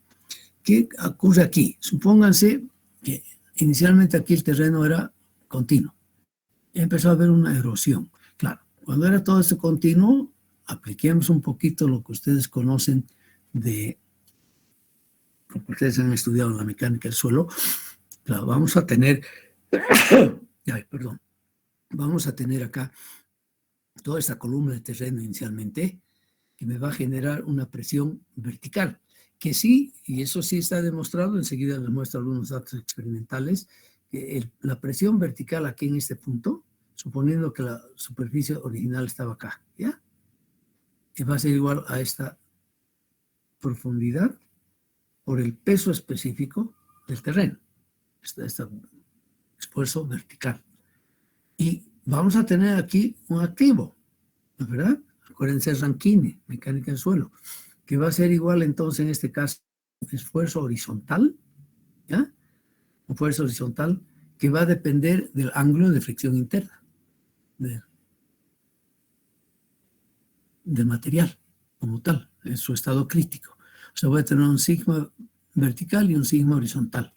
¿Qué ocurre aquí? Supónganse que inicialmente aquí el terreno era continuo. Empezó a haber una erosión. Claro, cuando era todo esto continuo, apliquemos un poquito lo que ustedes conocen porque ustedes han estudiado la mecánica del suelo. Claro, vamos a tener, vamos a tener acá toda esta columna de terreno inicialmente, que me va a generar una presión vertical, que sí, y eso sí está demostrado, enseguida les muestro algunos datos experimentales, que la presión vertical aquí en este punto, suponiendo que la superficie original estaba acá, ¿ya? Y va a ser igual a esta profundidad por el peso específico del terreno, este esfuerzo vertical. Y vamos a tener aquí un activo, ¿no es verdad? Acuérdense Rankine, mecánica del suelo, que va a ser igual entonces en este caso esfuerzo horizontal, ¿ya? Un esfuerzo horizontal que va a depender del ángulo de fricción interna del material como tal, en su estado crítico. O sea, voy a tener un sigma vertical y un sigma horizontal.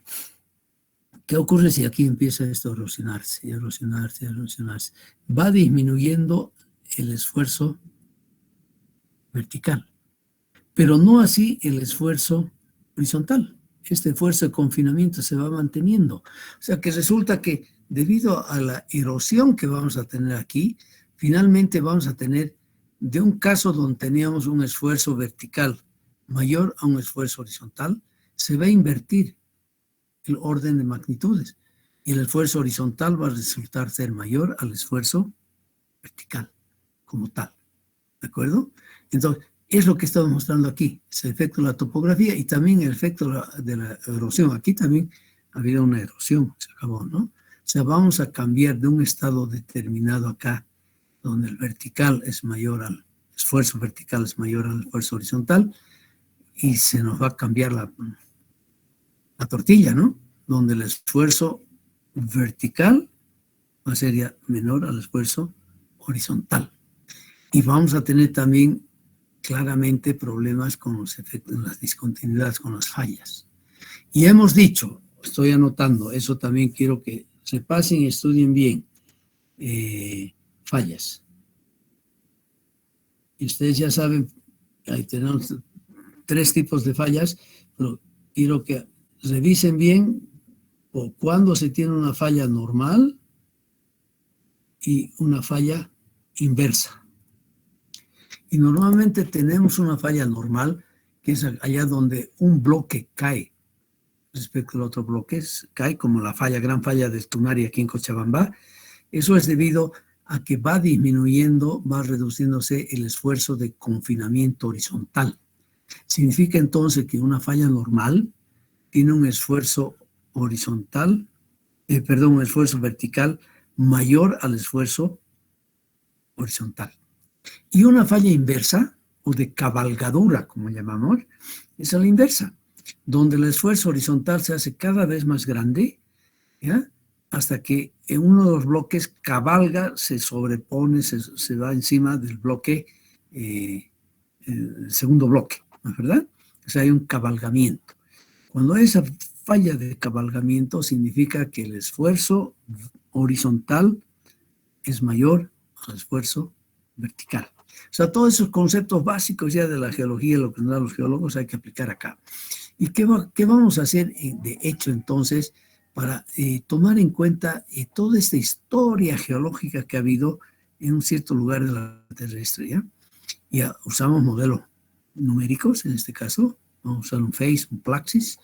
¿Qué ocurre si aquí empieza esto a erosionarse, erosionarse, erosionarse? Va disminuyendo el esfuerzo vertical, pero no así el esfuerzo horizontal. Este esfuerzo de confinamiento se va manteniendo. O sea que resulta que debido a la erosión que vamos a tener aquí, finalmente vamos a tener de un caso donde teníamos un esfuerzo vertical mayor a un esfuerzo horizontal, se va a invertir el orden de magnitudes y el esfuerzo horizontal va a resultar ser mayor al esfuerzo vertical como tal. ¿De acuerdo? Entonces, es lo que estamos mostrando aquí, ese efecto de la topografía y también el efecto de la erosión. Aquí también ha habido una erosión, se acabó, ¿no? O sea, vamos a cambiar de un estado determinado acá, donde el vertical es mayor al esfuerzo vertical, es mayor al esfuerzo horizontal, y se nos va a cambiar la tortilla, ¿no? Donde el esfuerzo vertical va a ser ya menor al esfuerzo horizontal. Y vamos a tener también claramente problemas con los efectos, las discontinuidades, con las fallas. Y hemos dicho, estoy anotando, eso también quiero que se pasen y estudien bien, fallas. Y ustedes ya saben, ahí tenemos 3 tipos de fallas, pero quiero que revisen bien cuándo se tiene una falla normal y una falla inversa. Y normalmente tenemos una falla normal, que es allá donde un bloque cae respecto al otro bloque, cae como la gran falla del Tunari aquí en Cochabamba. Eso es debido a que va disminuyendo, va reduciéndose el esfuerzo de confinamiento horizontal. Significa entonces que una falla normal tiene un esfuerzo horizontal, un esfuerzo vertical mayor al esfuerzo horizontal. Y una falla inversa, o de cabalgadura, como llamamos, es a la inversa, donde el esfuerzo horizontal se hace cada vez más grande, ¿ya? Hasta que en uno de los bloques cabalga, se sobrepone, se va encima del bloque, el segundo bloque, ¿no es verdad? O sea, hay un cabalgamiento. Cuando hay esa falla de cabalgamiento, significa que el esfuerzo horizontal es mayor al esfuerzo vertical. O sea, todos esos conceptos básicos ya de la geología, lo que nos dan los geólogos, hay que aplicar acá. ¿Y qué vamos a hacer de hecho entonces para tomar en cuenta toda esta historia geológica que ha habido en un cierto lugar de la terrestre? ¿Ya? Ya usamos modelos numéricos en este caso, vamos a usar un FACE, un Plaxis.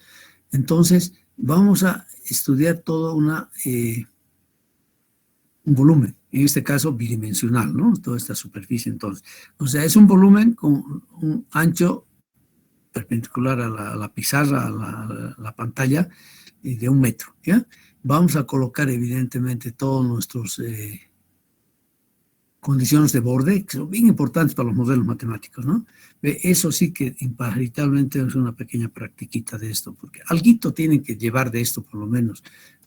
Entonces vamos a estudiar todo un volumen, en este caso bidimensional, ¿no? Toda esta superficie entonces. O sea, es un volumen con un ancho perpendicular a la pizarra, a la pantalla, de 1 metro, ¿ya? Vamos a colocar evidentemente todos nuestros condiciones de borde, que son bien importantes para los modelos matemáticos, ¿no? Eso sí que imparitablemente es una pequeña practiquita de esto, porque alguito tienen que llevar de esto por lo menos,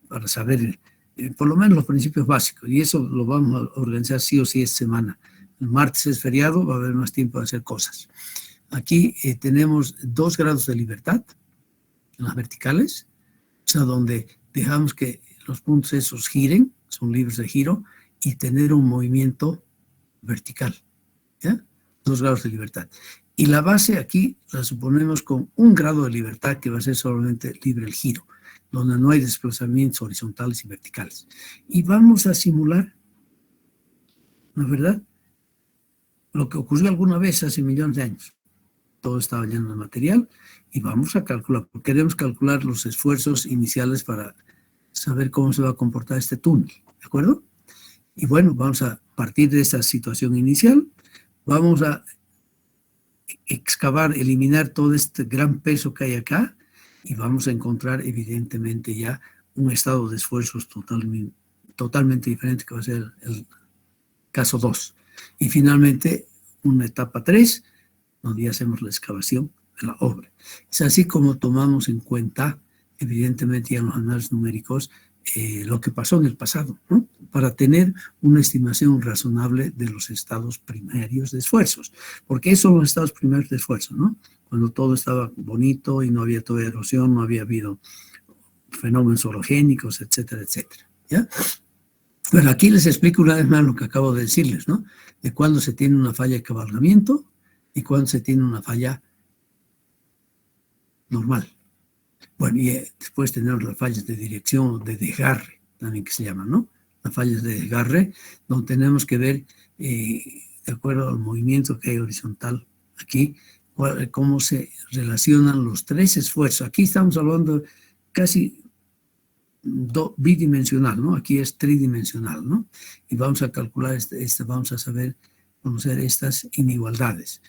para saber por lo menos los principios básicos, y eso lo vamos a organizar sí o sí esta semana. El martes es feriado, va a haber más tiempo de hacer cosas. Aquí tenemos 2 grados de libertad en las verticales, o sea, donde dejamos que los puntos esos giren, son libres de giro, y tener un movimiento vertical, ¿ya? 2 grados de libertad. Y la base aquí la suponemos con 1 grado de libertad, que va a ser solamente libre el giro, donde no hay desplazamientos horizontales y verticales. Y vamos a simular, ¿no es verdad?, lo que ocurrió alguna vez hace millones de años. Todo estaba lleno de material y vamos a calcular, queremos calcular los esfuerzos iniciales para saber cómo se va a comportar este túnel, ¿de acuerdo? Y bueno, vamos a partir de esta situación inicial, vamos a excavar, eliminar todo este gran peso que hay acá y vamos a encontrar evidentemente ya un estado de esfuerzos totalmente diferente, que va a ser el caso 2. Y finalmente una etapa 3, donde ya hacemos la excavación de la obra. Es así como tomamos en cuenta, evidentemente ya en los análisis numéricos, lo que pasó en el pasado, ¿no? Para tener una estimación razonable de los estados primarios de esfuerzos. Porque esos son los estados primarios de esfuerzo, ¿no? Cuando todo estaba bonito y no había toda erosión, no había habido fenómenos orogénicos, etcétera, etcétera, ¿ya? Pero aquí les explico una vez más lo que acabo de decirles, ¿no? De cuándo se tiene una falla de cabalgamiento y cuándo se tiene una falla normal. Bueno, y después tenemos las fallas de dirección, de desgarre, también que se llaman, ¿no? Las fallas de desgarre, donde tenemos que ver, de acuerdo al movimiento que hay horizontal aquí, cómo se relacionan los 3 esfuerzos. Aquí estamos hablando casi bidimensional, ¿no? Aquí es tridimensional, ¿no? Y vamos a calcular, vamos a saber conocer estas inigualdades.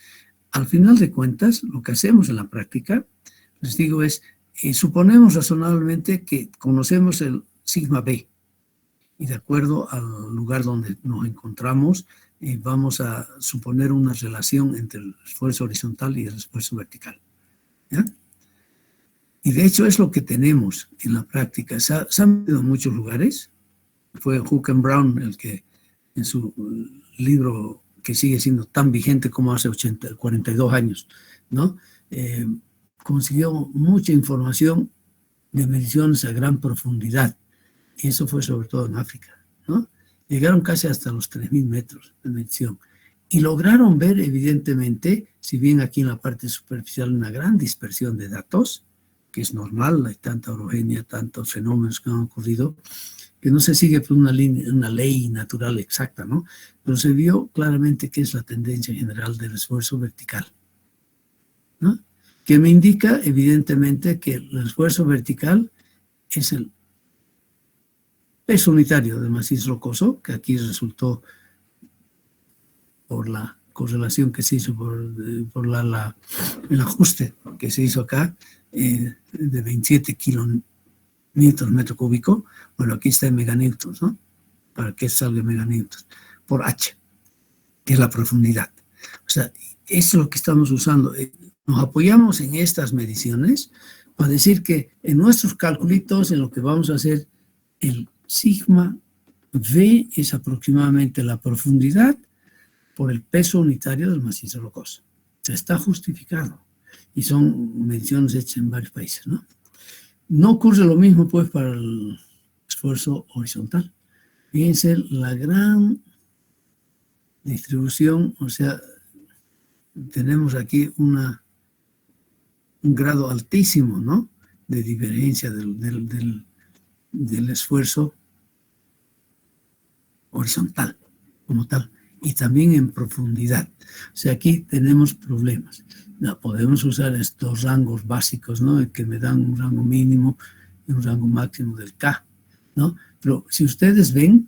Al final de cuentas, lo que hacemos en la práctica, les digo, es suponemos razonablemente que conocemos el sigma B y de acuerdo al lugar donde nos encontramos, vamos a suponer una relación entre el esfuerzo horizontal y el esfuerzo vertical, ¿ya? Y de hecho es lo que tenemos en la práctica. Se han visto en muchos lugares. Fue Hook and Brown el que en su libro, que sigue siendo tan vigente como hace 42 años, ¿no? Consiguió mucha información de mediciones a gran profundidad. Y eso fue sobre todo en África, ¿no? Llegaron casi hasta los 3.000 metros de medición. Y lograron ver, evidentemente, si bien aquí en la parte superficial una gran dispersión de datos, que es normal, hay tanta orogenia, tantos fenómenos que han ocurrido, que no se sigue por una ley natural exacta, ¿no? Pero se vio claramente que es la tendencia general del esfuerzo vertical, ¿no? Que me indica, evidentemente, que el esfuerzo vertical es el peso unitario del macizo rocoso, que aquí resultó por la correlación que se hizo, por el ajuste que se hizo acá, de 27 kilonewtons metro cúbico. Bueno, aquí está en meganewtons, ¿no? Para que salga meganewtons, por H, que es la profundidad. O sea, eso es lo que estamos usando. Nos apoyamos en estas mediciones para decir que en nuestros calculitos, en lo que vamos a hacer, el sigma V es aproximadamente la profundidad por el peso unitario del macizo rocoso. O sea, está justificado. Y son mediciones hechas en varios países, ¿no? No ocurre lo mismo, pues, para el esfuerzo horizontal. Fíjense la gran distribución, o sea, tenemos aquí un grado altísimo, ¿no?, de divergencia del esfuerzo horizontal como tal, y también en profundidad. O sea, aquí tenemos problemas. No, podemos usar estos rangos básicos, ¿no?, que me dan un rango mínimo y un rango máximo del K, ¿no? Pero si ustedes ven,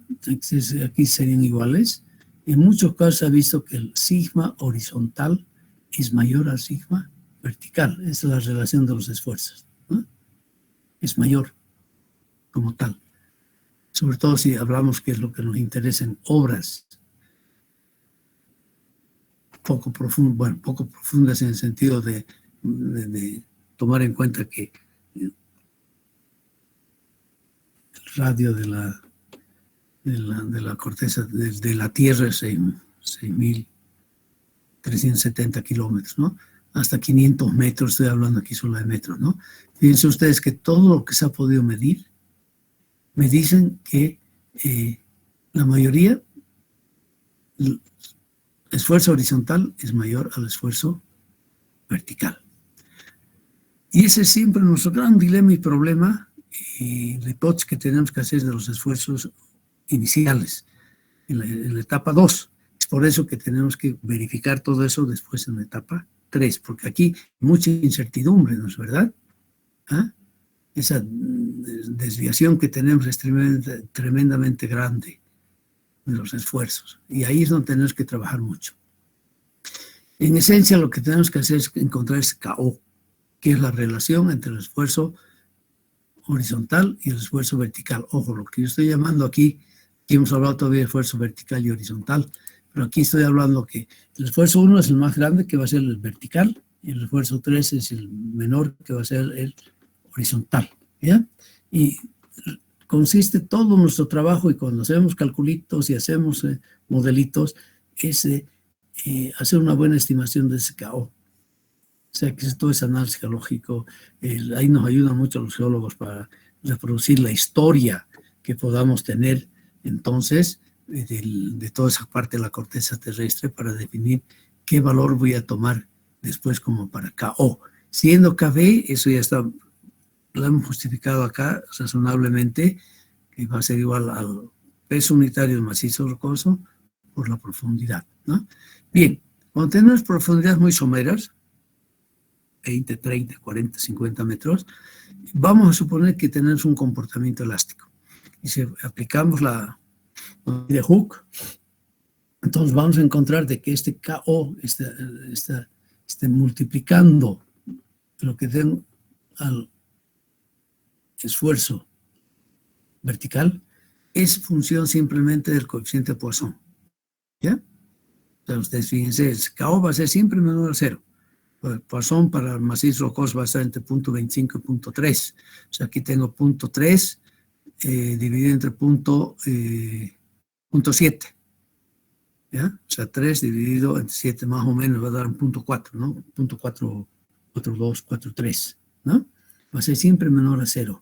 aquí serían iguales. En muchos casos se ha visto que el sigma horizontal es mayor al sigma vertical. Esa es la relación de los esfuerzos, ¿no? Es mayor como tal. Sobre todo si hablamos que es lo que nos interesa en obras poco profundas en el sentido de tomar en cuenta que el radio de la corteza de la Tierra es 6.370 kilómetros, ¿no? Hasta 500 metros, estoy hablando aquí solo de metros, ¿no? Fíjense ustedes que todo lo que se ha podido medir, me dicen que la mayoría, el esfuerzo horizontal es mayor al esfuerzo vertical. Y ese es siempre nuestro gran dilema y problema, y la hipótesis que tenemos que hacer de los esfuerzos iniciales, en la etapa 2. Es por eso que tenemos que verificar todo eso después en la etapa 3, porque aquí hay mucha incertidumbre, ¿no es verdad? ¿Ah? Esa desviación que tenemos es tremendamente grande de los esfuerzos, y ahí es donde tenemos que trabajar mucho. En esencia, lo que tenemos que hacer es encontrar ese KO, que es la relación entre el esfuerzo horizontal y el esfuerzo vertical. Ojo, lo que yo estoy llamando aquí hemos hablado todavía de esfuerzo vertical y horizontal, pero aquí estoy hablando que el esfuerzo 1 es el más grande, que va a ser el vertical, y el esfuerzo 3 es el menor, que va a ser el horizontal, ¿ya? Y consiste todo nuestro trabajo, y cuando hacemos calculitos y hacemos modelitos, es hacer una buena estimación de ese KO. O sea, que todo ese análisis geológico, ahí nos ayudan mucho los geólogos para reproducir la historia que podamos tener, entonces, de toda esa parte de la corteza terrestre, para definir qué valor voy a tomar después como para KO. Siendo KB, eso ya está, lo hemos justificado acá razonablemente, que va a ser igual al peso unitario del macizo rocoso por la profundidad, ¿no? Bien, cuando tenemos profundidades muy someras, 20, 30, 40, 50 metros, vamos a suponer que tenemos un comportamiento elástico. Y si aplicamos la de Hooke, entonces vamos a encontrar de que este KO esté multiplicando lo que den al esfuerzo vertical, es función simplemente del coeficiente de Poisson, ¿ya? Entonces ustedes fíjense, el KO va a ser siempre menor a 0. El Poisson para el macizo rocoso va a estar entre 0.25 y 0.3. O sea, aquí tengo 0.3 dividido entre 0.7. ¿Ya? O sea, 3 dividido entre 7 más o menos va a dar un 0.4, ¿no? 0.4, 4.2, 4.3, ¿no? Va a ser siempre menor a 0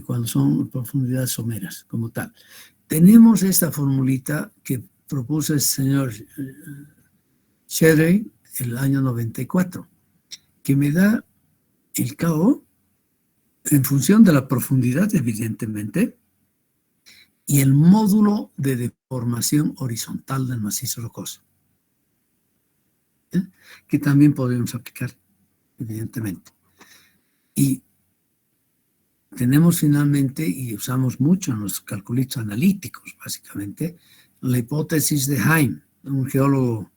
cuando son profundidades someras, como tal. Tenemos esta formulita que propuso el señor Shedley el año 94, que me da el KO en función de la profundidad, evidentemente, y el módulo de deformación horizontal del macizo rocoso, ¿eh? Que también podemos aplicar, evidentemente. Y tenemos finalmente, y usamos mucho en los calculitos analíticos, básicamente, la hipótesis de Heim, un geólogo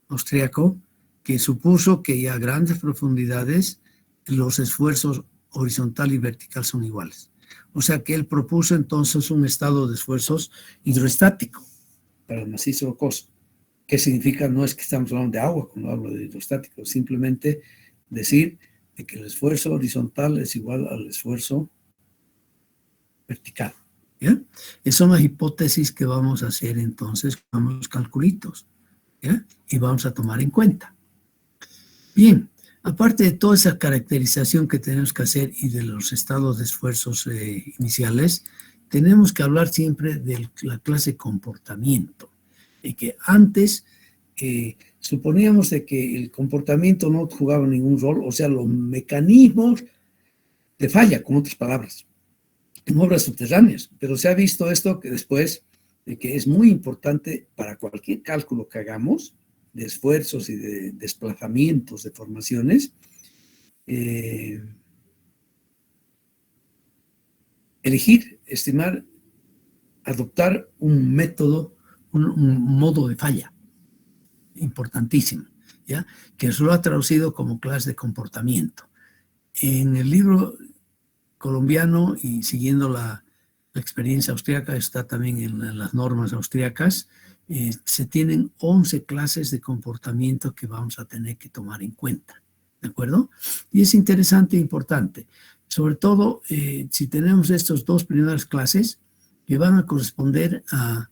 austríaco, que supuso que a grandes profundidades los esfuerzos horizontal y vertical son iguales. O sea que él propuso entonces un estado de esfuerzos hidroestático para el macizo rocoso. ¿Qué significa? No es que estamos hablando de agua cuando hablo de hidrostático, simplemente decir de que el esfuerzo horizontal es igual al esfuerzo vertical. ¿Ya? Esas son las hipótesis que vamos a hacer entonces con los calculitos, ¿ya? Y vamos a tomar en cuenta. Bien, aparte de toda esa caracterización que tenemos que hacer y de los estados de esfuerzos iniciales, tenemos que hablar siempre de la clase de comportamiento. Y que antes suponíamos de que el comportamiento no jugaba ningún rol, o sea, los mecanismos de falla, con otras palabras, en obras subterráneas. Pero se ha visto esto que después, de que es muy importante para cualquier cálculo que hagamos, de esfuerzos y de desplazamientos de formaciones, elegir, estimar, adoptar un método, un modo de falla importantísimo, ¿ya? Que eso lo ha traducido como clase de comportamiento. En el libro colombiano y siguiendo la experiencia austríaca, está también en las normas austríacas, se tienen 11 clases de comportamiento que vamos a tener que tomar en cuenta, ¿de acuerdo? Y es interesante e importante, sobre todo si tenemos estas dos primeras clases que van a corresponder a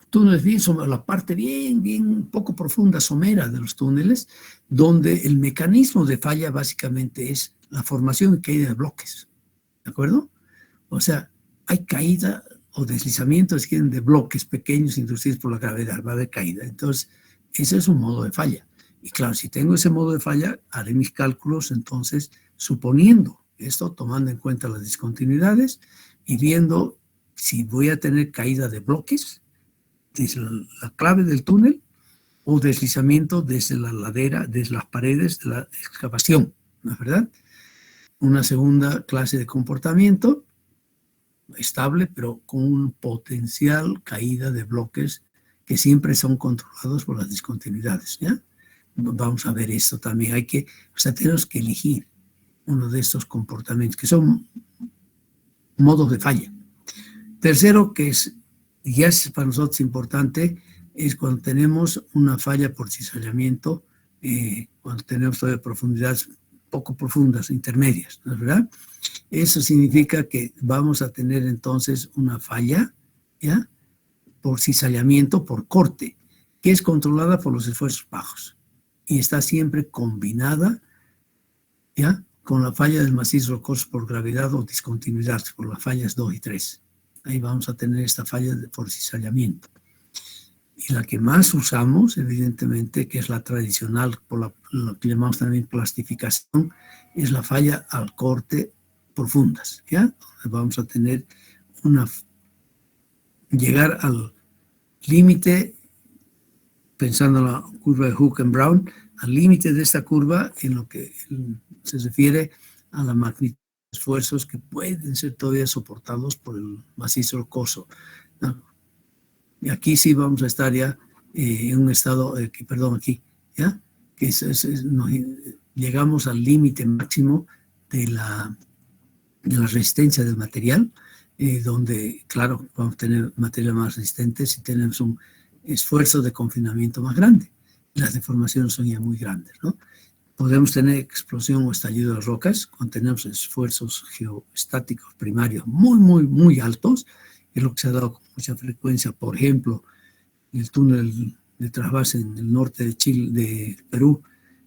túneles bien, la parte bien poco profunda, somera de los túneles, donde el mecanismo de falla básicamente es la formación y caída de bloques, ¿de acuerdo? O sea, hay caída o deslizamiento de bloques pequeños inducidos por la gravedad, va a haber caída. Entonces, ese es un modo de falla. Y claro, si tengo ese modo de falla, haré mis cálculos entonces suponiendo esto, tomando en cuenta las discontinuidades y viendo si voy a tener caída de bloques desde la clave del túnel o deslizamiento desde la ladera, desde las paredes de la excavación, ¿no es verdad? Una segunda clase de comportamiento estable, pero con un potencial caída de bloques que siempre son controlados por las discontinuidades, ¿ya? Vamos a ver esto también. O sea, tenemos que elegir uno de estos comportamientos que son modos de falla. Tercero, que es, ya es para nosotros importante, es cuando tenemos una falla por cizallamiento, cuando tenemos todavía profundidades poco profundas, intermedias, ¿no es verdad? Eso significa que vamos a tener entonces una falla, ¿ya? Por cizallamiento, por corte, que es controlada por los esfuerzos bajos y está siempre combinada, ¿ya? Con la falla del macizo rocoso por gravedad o discontinuidad, por las fallas 2 y 3. Ahí vamos a tener esta falla por cizallamiento. Y la que más usamos, evidentemente, que es la tradicional, por lo que llamamos también plastificación, es la falla al corte profundas, ¿ya? Vamos a tener llegar al límite, pensando en la curva de Hooke-Brown, al límite de esta curva en lo que se refiere a la magnitud de esfuerzos que pueden ser todavía soportados por el macizo rocoso, ¿no? Y aquí sí vamos a estar ya en un estado, aquí, ¿ya? Que llegamos al límite máximo de la resistencia del material, donde, claro, vamos a tener material más resistente si tenemos un esfuerzo de confinamiento más grande. Las deformaciones son ya muy grandes, ¿no? Podemos tener explosión o estallido de rocas cuando tenemos esfuerzos geostáticos primarios muy altos, es lo que se ha dado con mucha frecuencia, por ejemplo, en el túnel de trasvase en el norte de Chile, de Perú,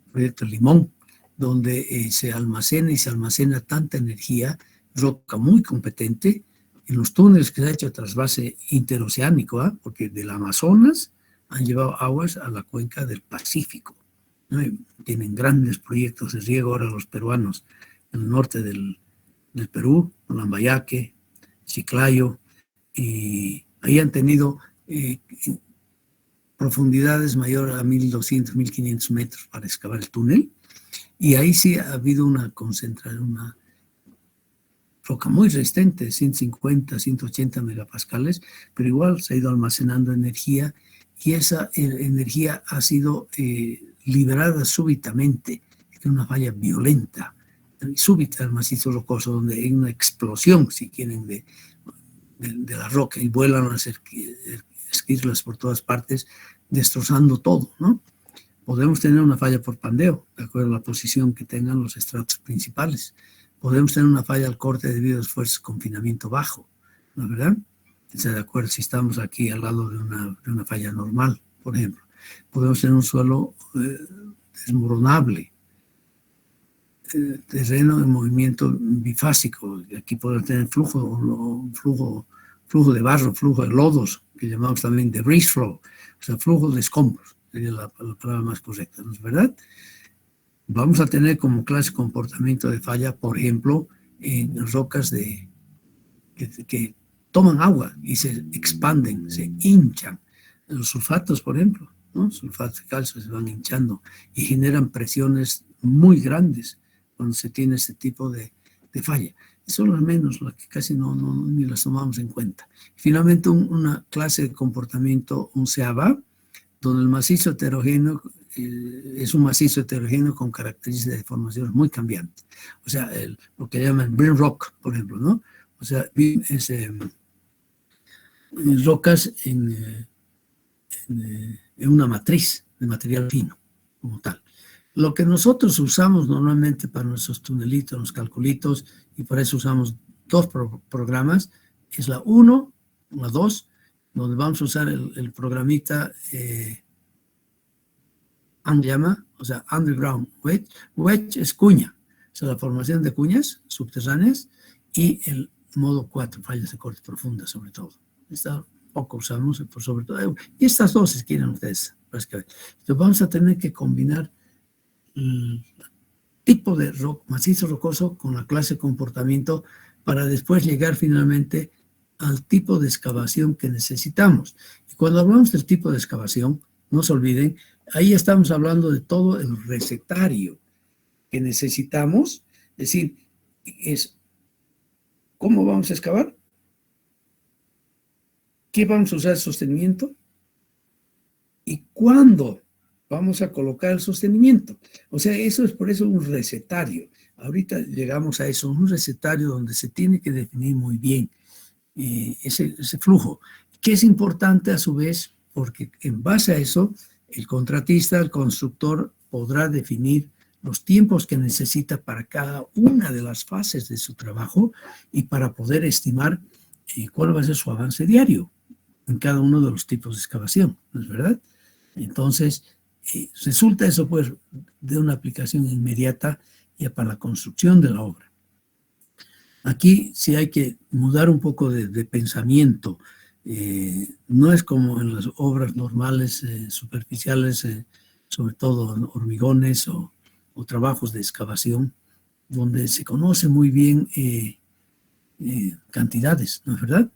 el proyecto Limón, donde se almacena tanta energía, roca muy competente, en los túneles que se ha hecho trasvase interoceánico, ¿eh? Porque del Amazonas han llevado aguas a la cuenca del Pacífico, ¿no? Tienen grandes proyectos de riego ahora los peruanos en el norte del Perú, Lambayaque, Chiclayo, y ahí han tenido profundidades mayores a 1.200, 1.500 metros para excavar el túnel, y ahí sí ha habido una concentración, una roca muy resistente, 150, 180 megapascales, pero igual se ha ido almacenando energía, y esa energía ha sido liberada súbitamente, es una falla violenta, súbita del macizo rocoso, donde hay una explosión, si quieren, de la roca, y vuelan las esquirlas por todas partes, destrozando todo, ¿no? Podemos tener una falla por pandeo, de acuerdo a la posición que tengan los estratos principales. Podemos tener una falla al corte debido a esfuerzos de confinamiento bajo, ¿no es verdad? O sea, de acuerdo, si estamos aquí al lado de una falla normal, por ejemplo. Podemos tener un suelo desmoronable, terreno en movimiento bifásico. Aquí podemos tener flujo de barro, flujo de lodos, que llamamos también debris flow, o sea, flujo de escombros, sería la palabra más correcta, ¿no es verdad? Vamos a tener como clase comportamiento de falla, por ejemplo, en rocas que toman agua y se expanden, se hinchan. Los sulfatos, por ejemplo, ¿no? Sulfatos de calcio se van hinchando y generan presiones muy grandes cuando se tiene ese tipo de falla. Son las menos, las que casi ni las tomamos en cuenta. Finalmente, una clase de comportamiento onceava, donde el macizo heterogéneo es un macizo heterogéneo con características de formaciones muy cambiantes. O sea, lo que llaman brim rock, por ejemplo, ¿no? O sea, es, rocas en una matriz de material fino, como tal. Lo que nosotros usamos normalmente para nuestros tunelitos, los calculitos, y para eso usamos dos programas, es la 1, la 2, donde vamos a usar el programita llama, o sea, underground wedge. Wedge es cuña, o sea, la formación de cuñas subterráneas, y el modo 4, fallas de corte profunda, sobre todo. Esta poco usamos, sobre todo, y estas dos, si quieren ustedes. Entonces vamos a tener que combinar el tipo de macizo rocoso con la clase de comportamiento para después llegar finalmente al tipo de excavación que necesitamos. Y cuando hablamos del tipo de excavación, no se olviden, ahí estamos hablando de todo el recetario que necesitamos, es decir, es cómo vamos a excavar, qué vamos a usar de sostenimiento y cuándo vamos a colocar el sostenimiento. O sea, eso es por eso un recetario. Ahorita llegamos a eso, un recetario donde se tiene que definir muy bien ese flujo, que es importante a su vez porque en base a eso el contratista, el constructor podrá definir los tiempos que necesita para cada una de las fases de su trabajo y para poder estimar cuál va a ser su avance diario en cada uno de los tipos de excavación, ¿no es verdad? Entonces, resulta eso pues de una aplicación inmediata ya para la construcción de la obra. Aquí sí hay que mudar un poco de pensamiento. No es como en las obras normales, superficiales, sobre todo en hormigones o trabajos de excavación, donde se conoce muy bien cantidades, ¿no es verdad?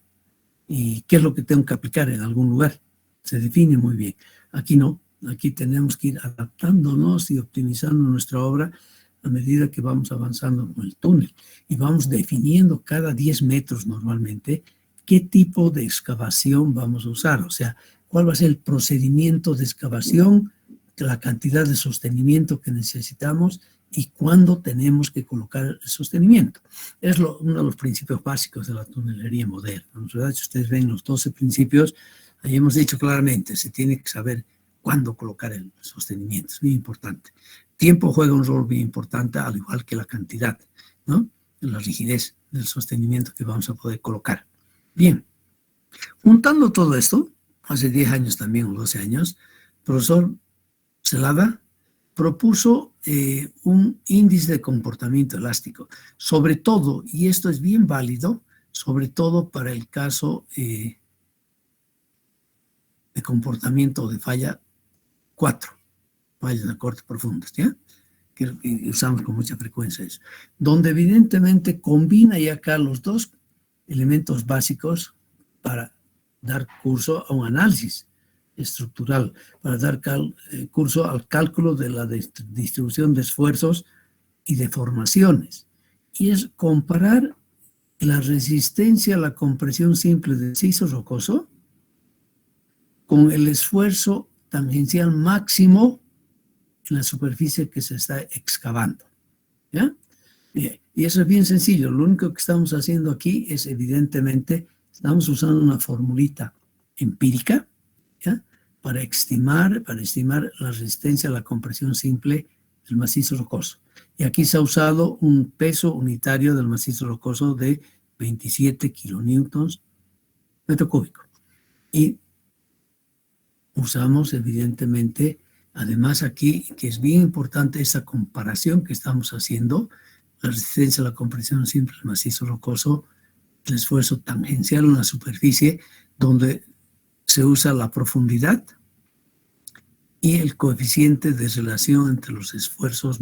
Y qué es lo que tengo que aplicar en algún lugar. Se define muy bien. Aquí no. Aquí tenemos que ir adaptándonos y optimizando nuestra obra a medida que vamos avanzando con el túnel. Y vamos definiendo cada 10 metros normalmente qué tipo de excavación vamos a usar. O sea, cuál va a ser el procedimiento de excavación, la cantidad de sostenimiento que necesitamos y cuándo tenemos que colocar el sostenimiento. Es uno de los principios básicos de la tunelería moderna, ¿no? Si ustedes ven los 12 principios, ahí hemos dicho claramente, se tiene que saber cuándo colocar el sostenimiento, es muy importante. Tiempo juega un rol muy importante, al igual que la cantidad, ¿no? La rigidez del sostenimiento que vamos a poder colocar. Bien, juntando todo esto, hace 10 años también, o 12 años, el profesor Celada propuso un índice de comportamiento elástico, sobre todo, y esto es bien válido, sobre todo para el caso de comportamiento de falla 4, fallas de corte profundas, ¿ya? que usamos con mucha frecuencia eso, donde evidentemente combina ya acá los dos elementos básicos para dar curso a un análisis estructural, para dar curso al cálculo de la distribución de esfuerzos y deformaciones. Y es comparar la resistencia a la compresión simple del macizo rocoso con el esfuerzo tangencial máximo en la superficie que se está excavando. ¿Ya? Y eso es bien sencillo. Lo único que estamos haciendo aquí es, evidentemente, estamos usando una formulita empírica, ¿ya? Para estimar la resistencia a la compresión simple del macizo rocoso. Y aquí se ha usado un peso unitario del macizo rocoso de 27 kilonewtons metro cúbico. Y usamos, evidentemente, además aquí, que es bien importante esta comparación que estamos haciendo, la resistencia a la compresión simple del macizo rocoso, el esfuerzo tangencial en la superficie, donde se usa la profundidad y el coeficiente de relación entre los esfuerzos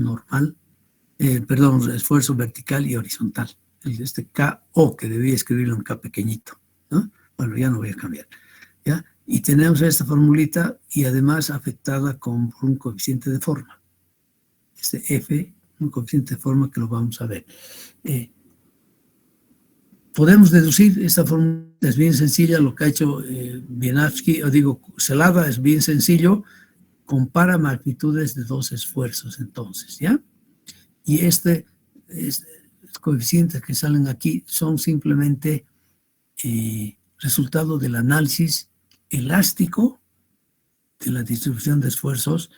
esfuerzo vertical y horizontal. Este KO, que debía escribirlo en K pequeñito, ¿no? Bueno, ya no voy a cambiar, ¿ya? Y tenemos esta formulita y además afectada por un coeficiente de forma. Este F, un coeficiente de forma que lo vamos a ver. Podemos deducir, esta fórmula es bien sencilla, lo que ha hecho Celada es bien sencillo, compara magnitudes de dos esfuerzos entonces, ¿ya? Y coeficientes que salen aquí son simplemente resultado del análisis elástico de la distribución de esfuerzos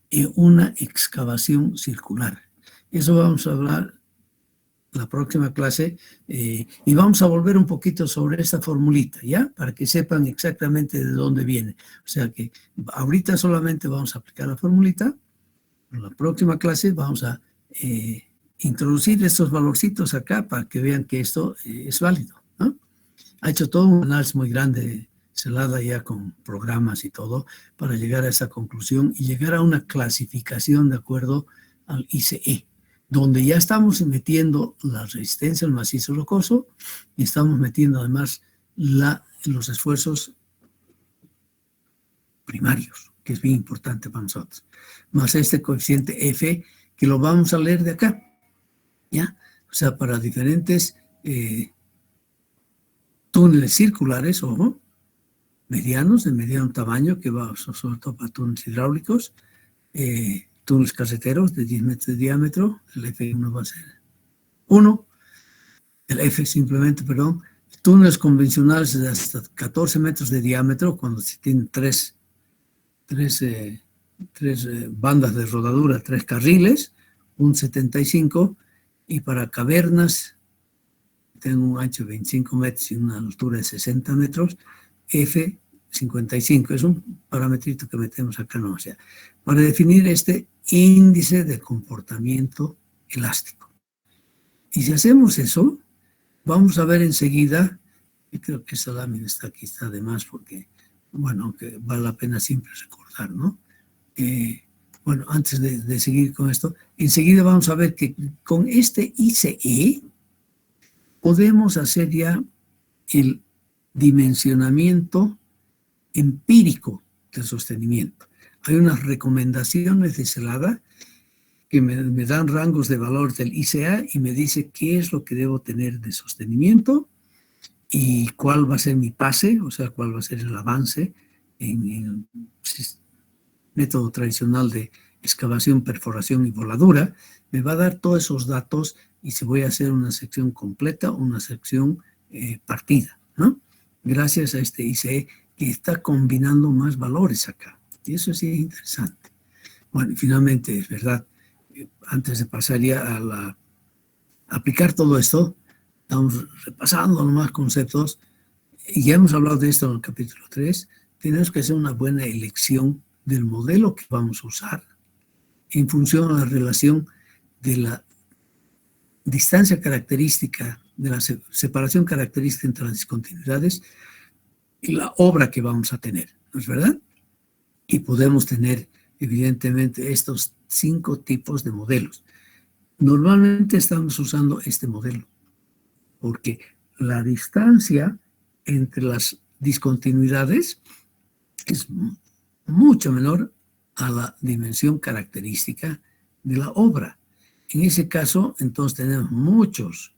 en una excavación circular. Eso vamos a hablar la próxima clase y vamos a volver un poquito sobre esta formulita, ¿ya? Para que sepan exactamente de dónde viene. O sea que ahorita solamente vamos a aplicar la formulita. En la próxima clase vamos a introducir estos valorcitos acá para que vean que esto es válido, ¿no? Ha hecho todo un análisis muy grande, Celada, ya con programas y todo, para llegar a esa conclusión y llegar a una clasificación de acuerdo al ICE, donde ya estamos metiendo la resistencia al macizo rocoso y estamos metiendo además los esfuerzos primarios, que es bien importante para nosotros, más este coeficiente F, que lo vamos a leer de acá, ¿ya? O sea, para diferentes túneles circulares, ojo, medianos, de mediano tamaño, que va sobre todo para túneles hidráulicos, túneles carreteros de 10 metros de diámetro, el F1 va a ser 1, el F simplemente, perdón, túneles convencionales de hasta 14 metros de diámetro, cuando se tienen tres bandas de rodadura, 3 carriles, un 75, y para cavernas, tengo un ancho de 25 metros y una altura de 60 metros, F55, es un parametrito que metemos acá, no, o sea, para definir este índice de comportamiento elástico. Y si hacemos eso, vamos a ver enseguida, y creo que esta lámina está aquí, está de más porque, bueno, aunque vale la pena siempre recordar, ¿no? Bueno, antes de seguir con esto, enseguida vamos a ver que con este ICE podemos hacer ya el dimensionamiento empírico del sostenimiento. Hay unas recomendaciones de Celada que me dan rangos de valor del ICA y me dice qué es lo que debo tener de sostenimiento y cuál va a ser mi pase, o sea, cuál va a ser el avance en el método tradicional de excavación, perforación y voladura. Me va a dar todos esos datos y se voy a hacer una sección completa, una sección partida, ¿no? Gracias a este ICE que está combinando más valores acá. Y eso sí es interesante. Bueno, y finalmente, es verdad, antes de pasar ya a aplicar todo esto, estamos repasando los más conceptos, y ya hemos hablado de esto en el capítulo 3, tenemos que hacer una buena elección del modelo que vamos a usar en función a la relación de la distancia característica, de la separación característica entre las discontinuidades y la obra que vamos a tener, ¿no es verdad? Y podemos tener evidentemente, estos 5 tipos de modelos. Normalmente estamos usando este modelo, porque la distancia entre las discontinuidades es mucho menor a la dimensión característica de la obra. En ese caso, entonces tenemos muchos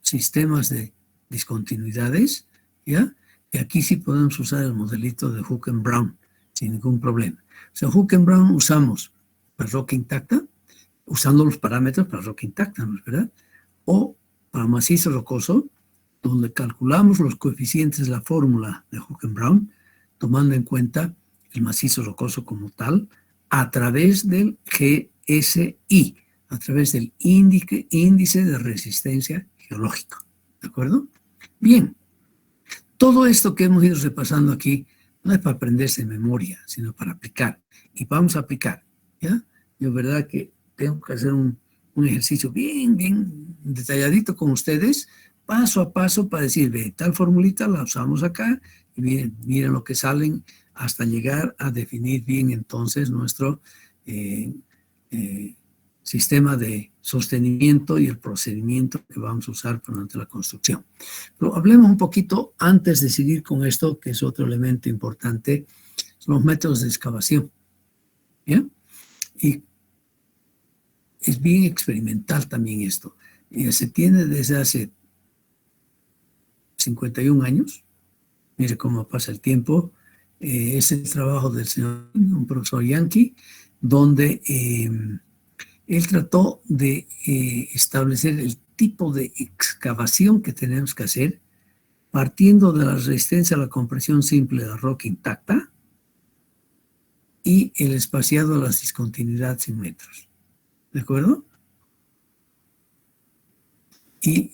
sistemas de discontinuidades, ¿ya? Y aquí sí podemos usar el modelito de Hook and Brown sin ningún problema. O sea, Hook and Brown usamos para roca intacta, usando los parámetros para roca intacta, ¿no es verdad? O para macizo rocoso, donde calculamos los coeficientes de la fórmula de Hook and Brown, tomando en cuenta el macizo rocoso como tal, a través del GSI, a través del índice de resistencia geológico. ¿De acuerdo? Bien, todo esto que hemos ido repasando aquí no es para aprenderse de memoria, sino para aplicar. Y vamos a aplicar, ¿ya? Yo, verdad que tengo que hacer un ejercicio bien detalladito con ustedes, paso a paso, para decir, ve, tal formulita la usamos acá, y miren lo que salen, hasta llegar a definir bien entonces nuestro sistema de sostenimiento y el procedimiento que vamos a usar durante la construcción. Pero hablemos un poquito, antes de seguir con esto, que es otro elemento importante, son los métodos de excavación. ¿Bien? Y es bien experimental también esto. Se tiene desde hace 51 años, mire cómo pasa el tiempo. Es el trabajo del señor, un profesor Yankee, donde él trató de establecer el tipo de excavación que tenemos que hacer, partiendo de la resistencia a la compresión simple de la roca intacta y el espaciado a las discontinuidades en metros. ¿De acuerdo? Y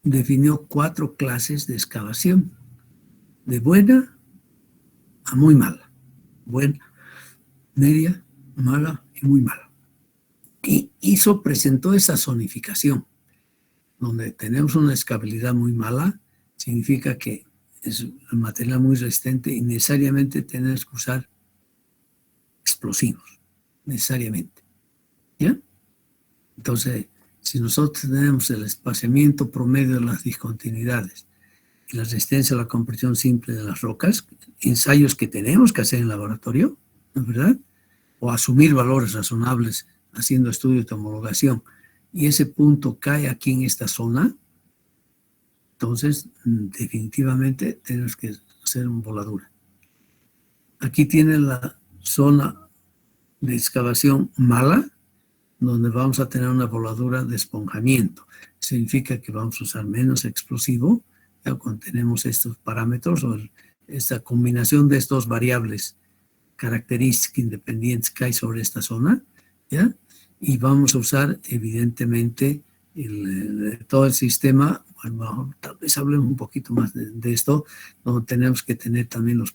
definió 4 clases de excavación, de buena a muy mala, buena, media, mala y muy mala. Y presentó esa zonificación, donde tenemos una escalabilidad muy mala, significa que es el material muy resistente y necesariamente tenemos que usar explosivos, necesariamente. ¿Ya? Entonces, si nosotros tenemos el espaciamiento promedio de las discontinuidades y la resistencia a la compresión simple de las rocas, ensayos que tenemos que hacer en el laboratorio, ¿no es verdad? O asumir valores razonables haciendo estudios de homologación, y ese punto cae aquí en esta zona, entonces definitivamente tenemos que hacer una voladura. Aquí tiene la zona de excavación mala, donde vamos a tener una voladura de esponjamiento. Significa que vamos a usar menos explosivo, ya cuando tenemos estos parámetros o esta combinación de estas variables características independientes que hay sobre esta zona, ¿ya? Y vamos a usar evidentemente todo el sistema. Bueno, tal vez hablemos un poquito más de esto, donde tenemos que tener también los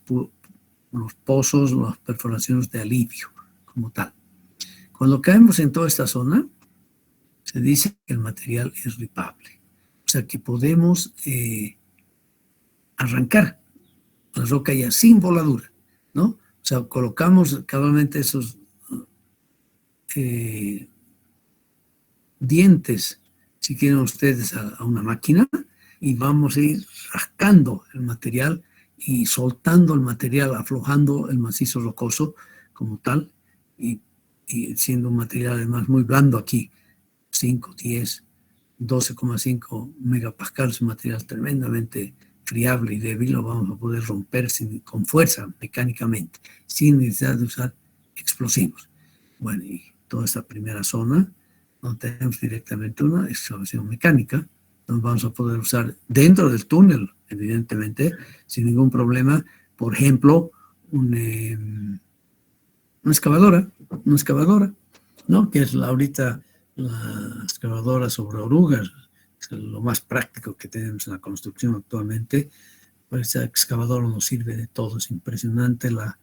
pozos, las perforaciones de alivio como tal. Cuando caemos en toda esta zona, se dice que el material es ripable. O sea que podemos arrancar la roca ya sin voladura, ¿no? O sea, colocamos cabalmente esos dientes, si quieren ustedes, a una máquina, y vamos a ir rascando el material y soltando el material, aflojando el macizo rocoso como tal, y siendo un material además muy blando aquí, 5, 10, 12,5 megapascales, un material tremendamente friable y débil, lo vamos a poder romper con fuerza mecánicamente, sin necesidad de usar explosivos. Bueno, y toda esta primera zona, donde tenemos directamente una excavación mecánica, donde vamos a poder usar dentro del túnel, evidentemente, sin ningún problema, por ejemplo, una excavadora, ¿no? Que es ahorita la excavadora sobre orugas, es lo más práctico que tenemos en la construcción actualmente. Pues esa excavadora nos sirve de todo, es impresionante la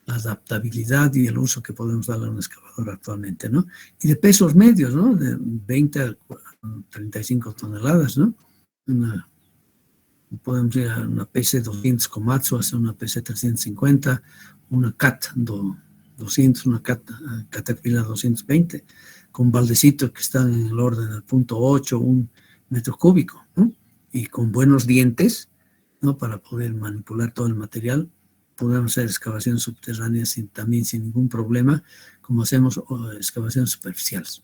adaptabilidad y el uso que podemos darle a una excavadora actualmente, ¿no? Y de pesos medios, ¿no? De 20 a 35 toneladas, ¿no? Una Podemos ir a una PC200 Komatsu, hacer una PC350, una CAT 200, una CAT Caterpillar 220, con baldecitos que están en el orden del 0.8, 1 metro cúbico, ¿no? Y con buenos dientes, ¿no? Para poder manipular todo el material. Podemos hacer excavaciones subterráneas también sin ningún problema, como hacemos excavaciones superficiales.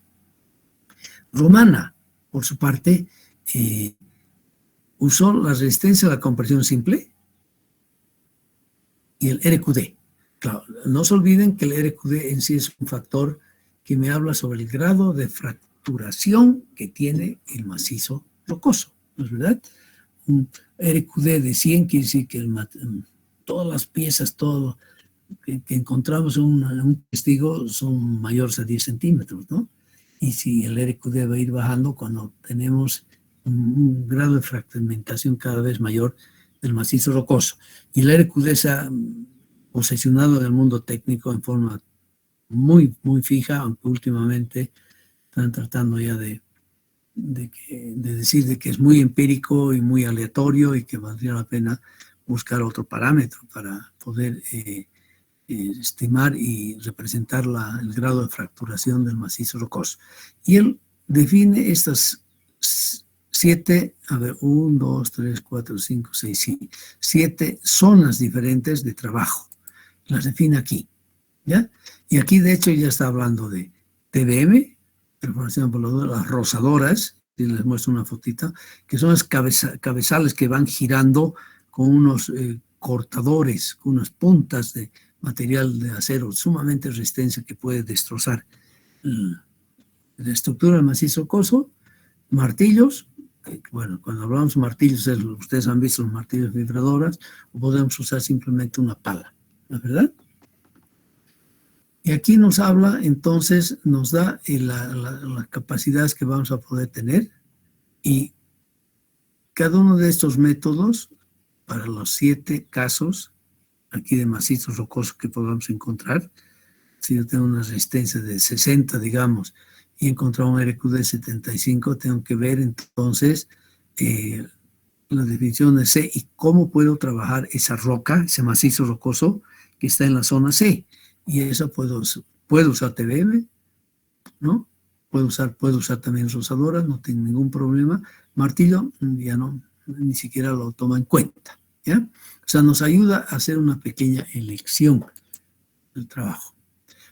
Romana, por su parte, usó la resistencia a la compresión simple y el RQD. Claro, no se olviden que el RQD en sí es un factor que me habla sobre el grado de fracturación que tiene el macizo rocoso, ¿no es verdad? Un RQD de 100 quiere decir que todas las piezas, todo que encontramos en un testigo son mayores a 10 centímetros, ¿no? Y si el RQD va a ir bajando cuando tenemos un grado de fragmentación cada vez mayor del macizo rocoso. Y el RQD se ha posesionado en el mundo técnico en forma muy, muy fija, aunque últimamente están tratando ya de decir de que es muy empírico y muy aleatorio y que valdría la pena buscar otro parámetro para poder estimar y representar el grado de fracturación del macizo rocoso. Y él define estas 7, 1, 2, 3, 4, 5, 6, 7 zonas diferentes de trabajo. Las define aquí, ¿ya? Y aquí, de hecho, ya está hablando de TBM, perforación voladora, las rozadoras, y les muestro una fotita, que son las cabezales que van girando con unos cortadores, con unas puntas de material de acero sumamente resistente que puede destrozar la estructura del macizo rocoso, martillos, bueno, cuando hablamos de martillos, ustedes han visto los martillos vibradoras, o podemos usar simplemente una pala, ¿no es verdad? Y aquí nos habla, entonces, nos da las capacidades que vamos a poder tener, y cada uno de estos métodos, para los 7 casos, aquí de macizos rocosos que podamos encontrar, si yo tengo una resistencia de 60, digamos, y encontrar un RQ de 75, tengo que ver entonces la definición de C y cómo puedo trabajar esa roca, ese macizo rocoso que está en la zona C. Y eso puedo usar TBM, ¿no? Puedo usar también rozadoras, no tengo ningún problema. Martillo, ya no, ni siquiera lo toma en cuenta, ¿ya? O sea, nos ayuda a hacer una pequeña elección del trabajo.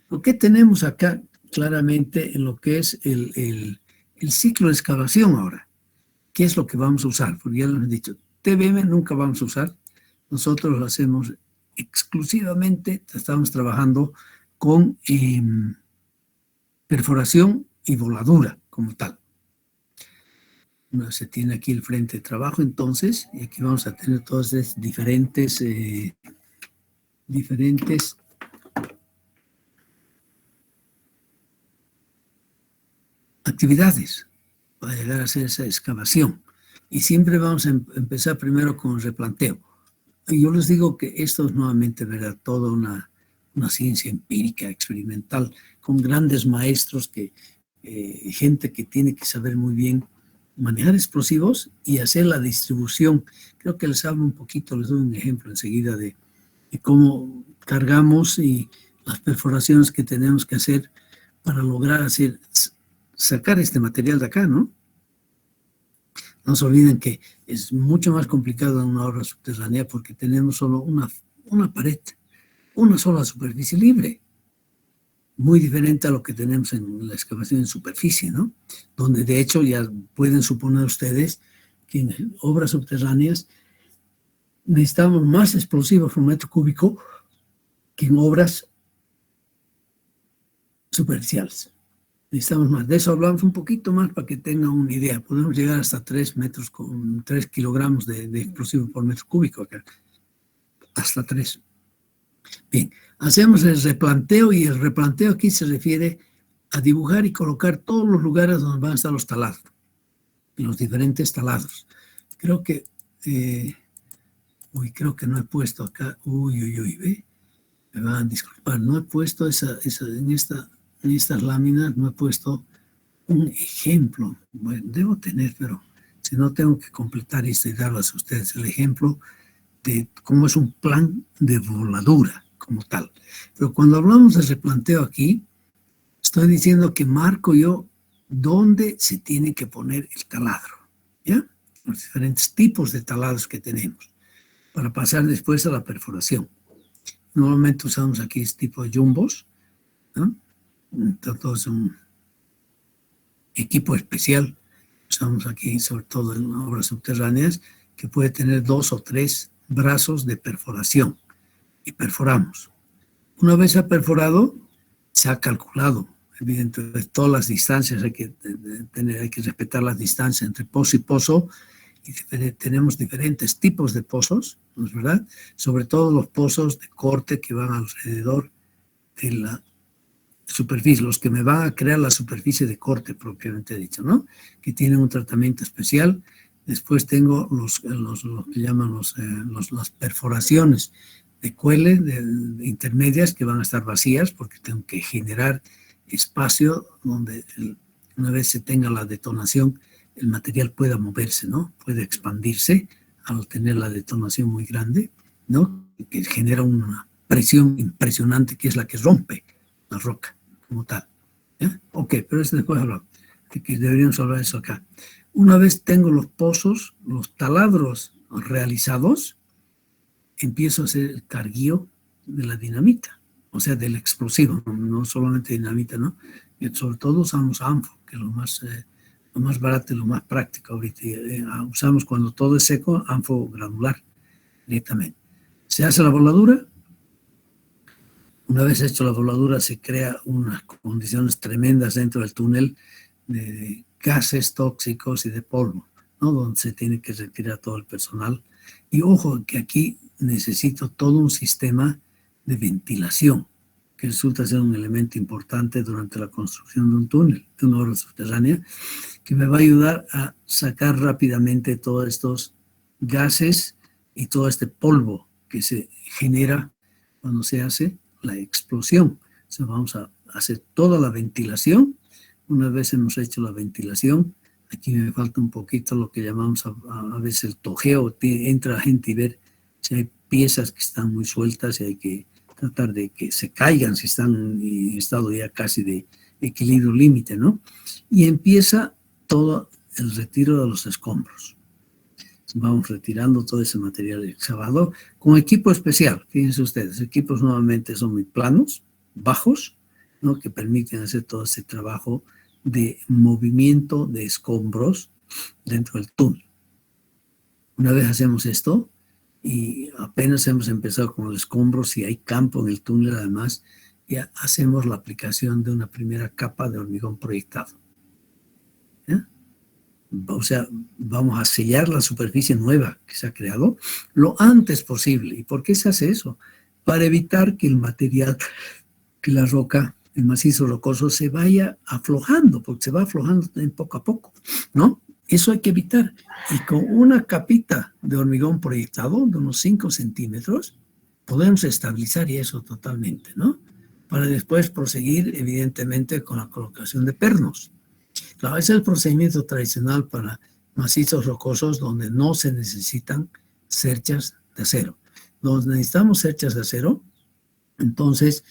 Lo que tenemos acá claramente en lo que es el ciclo de excavación ahora, ¿qué es lo que vamos a usar? Porque ya les he dicho, TBM nunca vamos a usar, nosotros lo hacemos exclusivamente, estamos trabajando con perforación y voladura como tal. Se tiene aquí el frente de trabajo entonces, y aquí vamos a tener todas estas diferentes actividades para llegar a hacer esa excavación. Y siempre vamos a empezar primero con el replanteo. Y yo les digo que esto es nuevamente, ¿verdad?, toda una ciencia empírica, experimental, con grandes maestros, gente que tiene que saber muy bien manejar explosivos y hacer la distribución. Creo que les hablo un poquito, les doy un ejemplo enseguida de cómo cargamos y las perforaciones que tenemos que hacer para lograr sacar este material de acá, ¿no? No se olviden que es mucho más complicado en una obra subterránea porque tenemos solo una pared, una sola superficie libre. Muy diferente a lo que tenemos en la excavación en superficie, ¿no? Donde de hecho ya pueden suponer ustedes que en obras subterráneas necesitamos más explosivos por metro cúbico que en obras superficiales. Necesitamos más. De eso hablamos un poquito más para que tengan una idea. Podemos llegar hasta 3 metros con 3 kilogramos de explosivo por metro cúbico acá. Hasta 3. Bien, hacemos el replanteo, y el replanteo aquí se refiere a dibujar y colocar todos los lugares donde van a estar los taladros, los diferentes taladros. Creo que, creo que no he puesto acá, ve, me van a disculpar, no he puesto en estas láminas, no he puesto un ejemplo. Bueno, debo tener, pero Si no, tengo que completar esto y darles a ustedes el ejemplo de cómo es un plan de voladura como tal. Pero cuando hablamos de replanteo aquí, estoy diciendo que marco yo dónde se tiene que poner el taladro, ¿ya? Los diferentes tipos de taladros que tenemos, para pasar después a la perforación. Normalmente usamos aquí este tipo de jumbos, ¿no? Todo es un equipo especial. Usamos aquí, sobre todo en obras subterráneas, que puede tener 2 o 3 brazos de perforación. Y perforamos. Una vez ha perforado, se ha calculado, evidentemente, todas las distancias, hay que respetar las distancias entre pozo y pozo, y tenemos diferentes tipos de pozos, ¿no es verdad? Sobre todo los pozos de corte que van alrededor de la superficie, los que me van a crear la superficie de corte propiamente dicho, ¿no? Que tienen un tratamiento especial. Después tengo los que llaman las perforaciones de cuele, de intermedias, que van a estar vacías porque tengo que generar espacio donde una vez se tenga la detonación, el material pueda moverse, ¿no? Puede expandirse al tener la detonación muy grande, ¿no? Que genera una presión impresionante que es la que rompe la roca como tal. ¿Ya? Ok, pero eso después hablamos, que deberíamos hablar de eso acá. Una vez tengo los pozos, los taladros realizados, empiezo a hacer el carguío de la dinamita, o sea, del explosivo, no solamente dinamita, ¿no? Y sobre todo usamos ANFO, que es lo más barato y lo más práctico ahorita. Usamos cuando todo es seco, ANFO granular directamente. Se hace la voladura. Una vez hecho la voladura, se crea unas condiciones tremendas dentro del túnel de gases tóxicos y de polvo, ¿no? Donde se tiene que retirar todo el personal. Y ojo, que aquí necesito todo un sistema de ventilación, que resulta ser un elemento importante durante la construcción de un túnel, de una obra subterránea, que me va a ayudar a sacar rápidamente todos estos gases y todo este polvo que se genera cuando se hace la explosión. O sea, vamos a hacer toda la ventilación. Una vez hemos hecho la ventilación, aquí me falta un poquito lo que llamamos a veces el tojeo. Entra la gente y ver si hay piezas que están muy sueltas y hay que tratar de que se caigan si están en estado ya casi de equilibrio límite, ¿no? Y empieza todo el retiro de los escombros. Vamos retirando todo ese material excavado con equipo especial. Fíjense ustedes, equipos nuevamente son muy planos, bajos, ¿no? Que permiten hacer todo ese trabajo de movimiento de escombros dentro del túnel. Una vez hacemos esto, y apenas hemos empezado con los escombros, y hay campo en el túnel además, ya hacemos la aplicación de una primera capa de hormigón proyectado. ¿Ya? O sea, vamos a sellar la superficie nueva que se ha creado lo antes posible. ¿Y por qué se hace eso? Para evitar que el material, que la roca, el macizo rocoso se vaya aflojando, porque se va aflojando poco a poco, ¿no? Eso hay que evitar. Y con una capita de hormigón proyectado de unos 5 centímetros, podemos estabilizar eso totalmente, ¿no? Para después proseguir, evidentemente, con la colocación de pernos. Claro, ese es el procedimiento tradicional para macizos rocosos donde no se necesitan cerchas de acero. Donde necesitamos cerchas de acero, entonces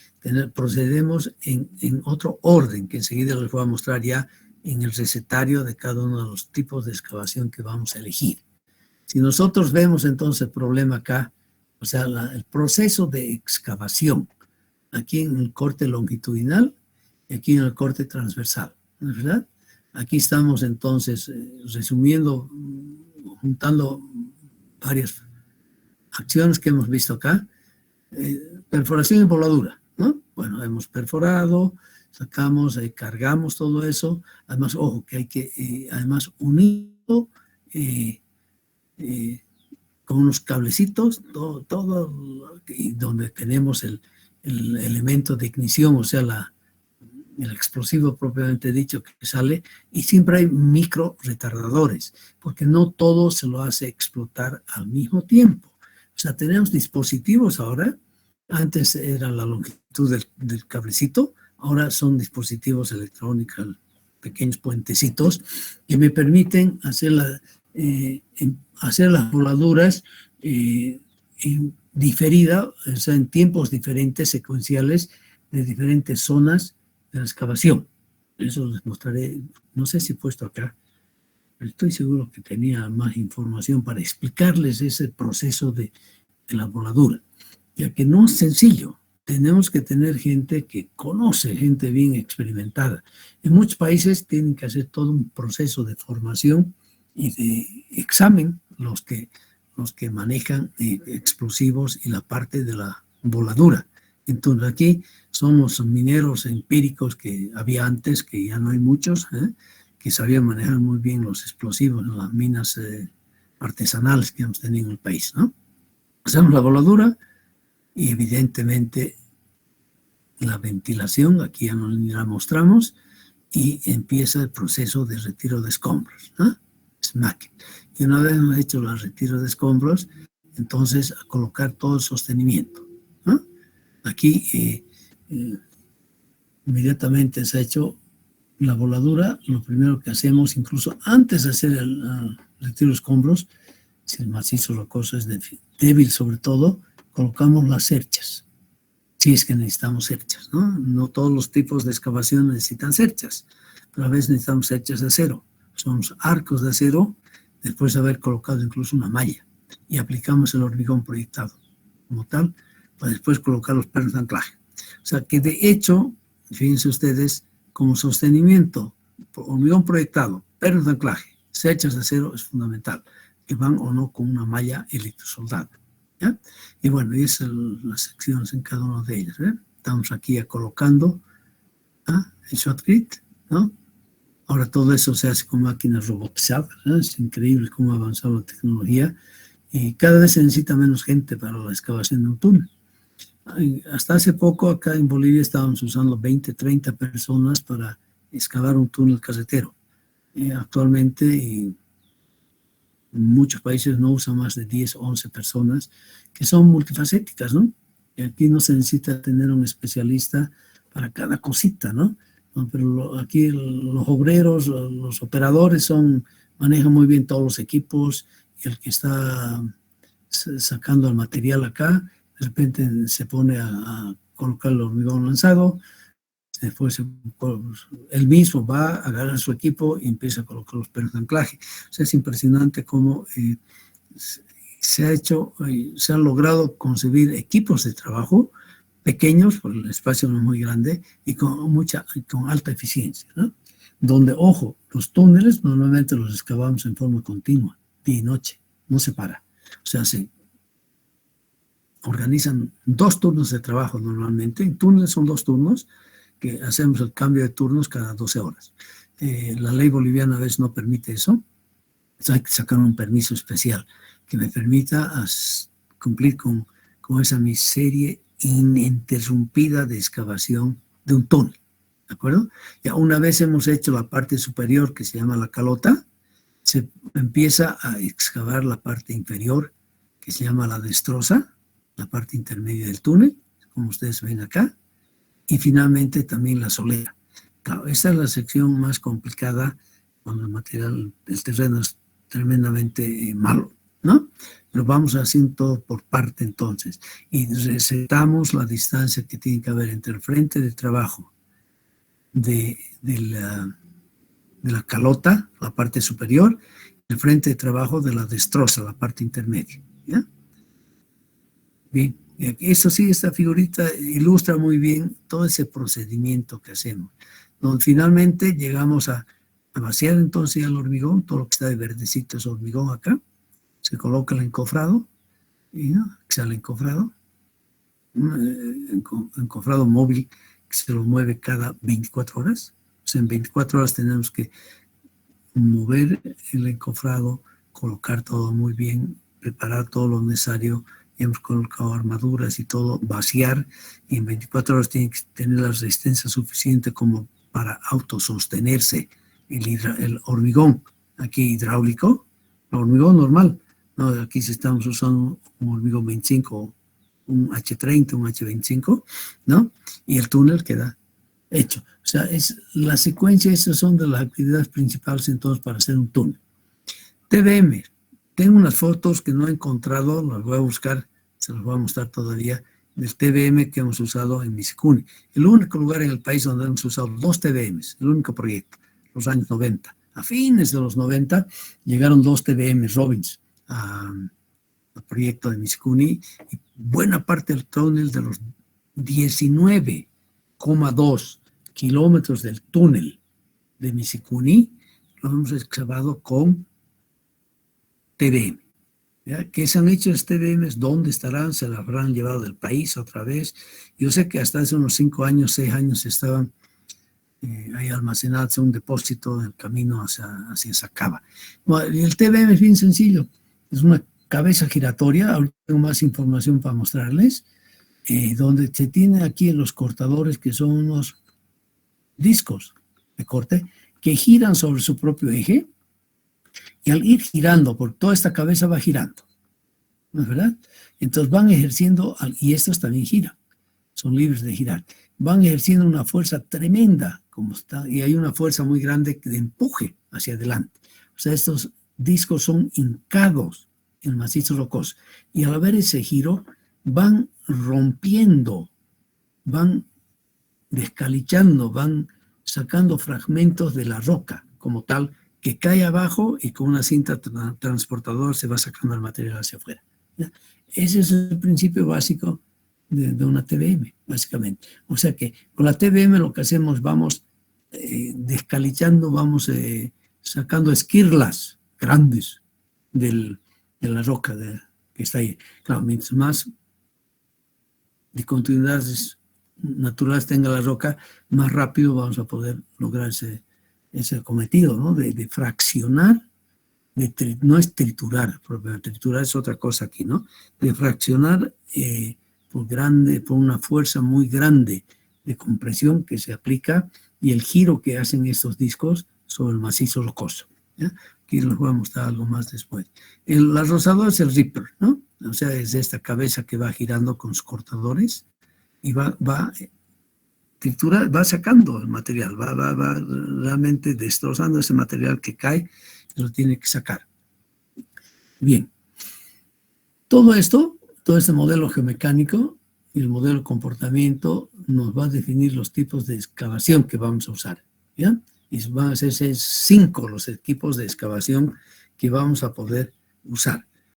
procedemos en otro orden, que enseguida les voy a mostrar ya en el recetario de cada uno de los tipos de excavación que vamos a elegir. Si nosotros vemos entonces el problema acá, o sea, el proceso de excavación, aquí en el corte longitudinal y aquí en el corte transversal, ¿no es verdad? Aquí estamos entonces resumiendo, juntando varias acciones que hemos visto acá. Perforación y voladura, ¿no? Bueno, hemos perforado, sacamos, cargamos todo eso. Además, ojo, que hay que, además, unirlo con unos cablecitos, todo y donde tenemos el elemento de ignición, o sea, el explosivo propiamente dicho que sale, y siempre hay micro retardadores, porque no todo se lo hace explotar al mismo tiempo. O sea, tenemos dispositivos ahora, antes era la longitud del cablecito, ahora son dispositivos electrónicos, pequeños puentecitos, que me permiten hacer hacer las voladuras en diferida, o sea, en tiempos diferentes, secuenciales, de diferentes zonas de la excavación. Eso les mostraré, no sé si he puesto acá, pero estoy seguro que tenía más información para explicarles ese proceso de la voladura, ya que no es sencillo. Tenemos que tener gente que conoce, gente bien experimentada. En muchos países tienen que hacer todo un proceso de formación y de examen los que manejan explosivos y la parte de la voladura. Entonces aquí somos mineros empíricos que había antes, que ya no hay muchos, que sabían manejar muy bien los explosivos en las minas artesanales que hemos tenido en el país, ¿no? Hacemos la voladura y evidentemente la ventilación, aquí ya no la mostramos, y empieza el proceso de retiro de escombros, ¿no? Smacking. Y una vez hemos hecho el retiro de escombros, entonces a colocar todo el sostenimiento, ¿no? Aquí inmediatamente se ha hecho la voladura. Lo primero que hacemos, incluso antes de hacer el retiro de escombros, si el macizo rocoso es débil sobre todo, colocamos las cerchas, si es que necesitamos cerchas, ¿no? No todos los tipos de excavación necesitan cerchas, pero a veces necesitamos cerchas de acero. Son arcos de acero, después de haber colocado incluso una malla, y aplicamos el hormigón proyectado como tal, para después colocar los pernos de anclaje. O sea que de hecho, fíjense ustedes, como sostenimiento, hormigón proyectado, pernos de anclaje, cerchas de acero es fundamental, que van o no con una malla electrosoldada, ¿ya? Y bueno, y esas son las secciones en cada una de ellas, ¿eh? Estamos aquí colocando el shot grid, ¿no? Ahora todo eso se hace con máquinas robotizadas, ¿eh? Es increíble cómo ha avanzado la tecnología y cada vez se necesita menos gente para la excavación de un túnel. Hasta hace poco acá en Bolivia estábamos usando 20, 30 personas para excavar un túnel carretero. Actualmente en muchos países no usan más de 10 o 11 personas que son multifacéticas, ¿no? Y aquí no se necesita tener un especialista para cada cosita, ¿no? Pero aquí los obreros, los operadores manejan muy bien todos los equipos y el que está sacando el material acá, de repente se pone a colocar el hormigón lanzado, después él mismo va a agarrar su equipo y empieza a colocar los pernos de anclaje. O sea, es impresionante cómo se han logrado concebir equipos de trabajo pequeños, porque el espacio no es muy grande, y con alta eficiencia, ¿no? Donde, ojo, los túneles normalmente los excavamos en forma continua, día y noche, no se para. O sea, se organizan 2 turnos de trabajo normalmente. En túneles son 2 turnos, que hacemos el cambio de turnos cada 12 horas. La ley boliviana a veces no permite eso. Entonces hay que sacar un permiso especial que me permita cumplir con esa miseria ininterrumpida de excavación de un túnel, ¿de acuerdo? Ya una vez hemos hecho la parte superior que se llama la calota, se empieza a excavar la parte inferior que se llama la destroza, la parte intermedia del túnel, como ustedes ven acá, y finalmente también la solera. Claro, esta es la sección más complicada cuando el terreno es tremendamente malo, ¿no? Pero vamos haciendo todo por parte entonces y recetamos la distancia que tiene que haber entre el frente de trabajo de la calota, la parte superior, y el frente de trabajo de la destroza, la parte intermedia, ¿ya? Bien, eso sí, esta figurita ilustra muy bien todo ese procedimiento que hacemos, donde finalmente llegamos a vaciar entonces el hormigón, todo lo que está de verdecito es hormigón acá, se coloca el encofrado, y ¿no? Sale encofrado, encofrado móvil que se lo mueve cada 24 horas. O sea, en 24 horas tenemos que mover el encofrado, colocar todo muy bien, preparar todo lo necesario. Hemos colocado armaduras y todo, vaciar, y en 24 horas tiene que tener la resistencia suficiente como para autosostenerse el hormigón aquí hidráulico, el hormigón normal. No, aquí si estamos usando un hormigón 25, un H30, un H25, ¿no? Y el túnel queda hecho. O sea, la secuencia, esas son de las actividades principales entonces para hacer un túnel. TBM. Tengo unas fotos que no he encontrado, las voy a buscar, se las voy a mostrar todavía, del TBM que hemos usado en Misikuni. El único lugar en el país donde hemos usado 2 TBMs, el único proyecto, los años 90. A fines de los 90 llegaron 2 TBMs Robbins al proyecto de Misikuni y buena parte del túnel de los 19,2 kilómetros del túnel de Misikuni lo hemos excavado con TBM. ¿Ya? ¿Qué se han hecho los TBMs? ¿Dónde estarán? ¿Se las habrán llevado del país otra vez? Yo sé que hasta hace unos 5 años, 6 años estaban ahí almacenados en un depósito en el camino hacia Sacaba. Bueno, el TBM es bien sencillo. Es una cabeza giratoria. Ahorita tengo más información para mostrarles. Donde se tiene aquí los cortadores, que son unos discos de corte que giran sobre su propio eje. Y al ir girando, por toda esta cabeza va girando, ¿no es verdad? Entonces van ejerciendo, y estos también giran, son libres de girar, van ejerciendo una fuerza tremenda, como está, y hay una fuerza muy grande de empuje hacia adelante. O sea, estos discos son hincados en el macizo rocoso, y al haber ese giro, van rompiendo, van descalichando, van sacando fragmentos de la roca como tal, que cae abajo y con una cinta transportadora se va sacando el material hacia afuera. ¿Ya? Ese es el principio básico de una TBM, básicamente. O sea que con la TBM lo que hacemos, vamos descalichando, vamos sacando esquirlas grandes de la roca que está ahí. Claro, mientras más de continuidades naturales tenga la roca, más rápido vamos a poder lograr ese cometido, ¿no? De fraccionar, no es triturar, porque triturar es otra cosa aquí, ¿no? De fraccionar por una fuerza muy grande de compresión que se aplica y el giro que hacen estos discos sobre el macizo rocoso. ¿Ya? Aquí les voy a mostrar algo más después. La rosadora es el ripper, ¿no? O sea, es esta cabeza que va girando con sus cortadores y va triturar, va sacando el material, va realmente destrozando ese material que cae y lo tiene que sacar. Bien. Todo este modelo geomecánico y el modelo de comportamiento nos va a definir los tipos de excavación que vamos a usar. ¿Ya? Y van a ser 5 los equipos de excavación que vamos a poder usar.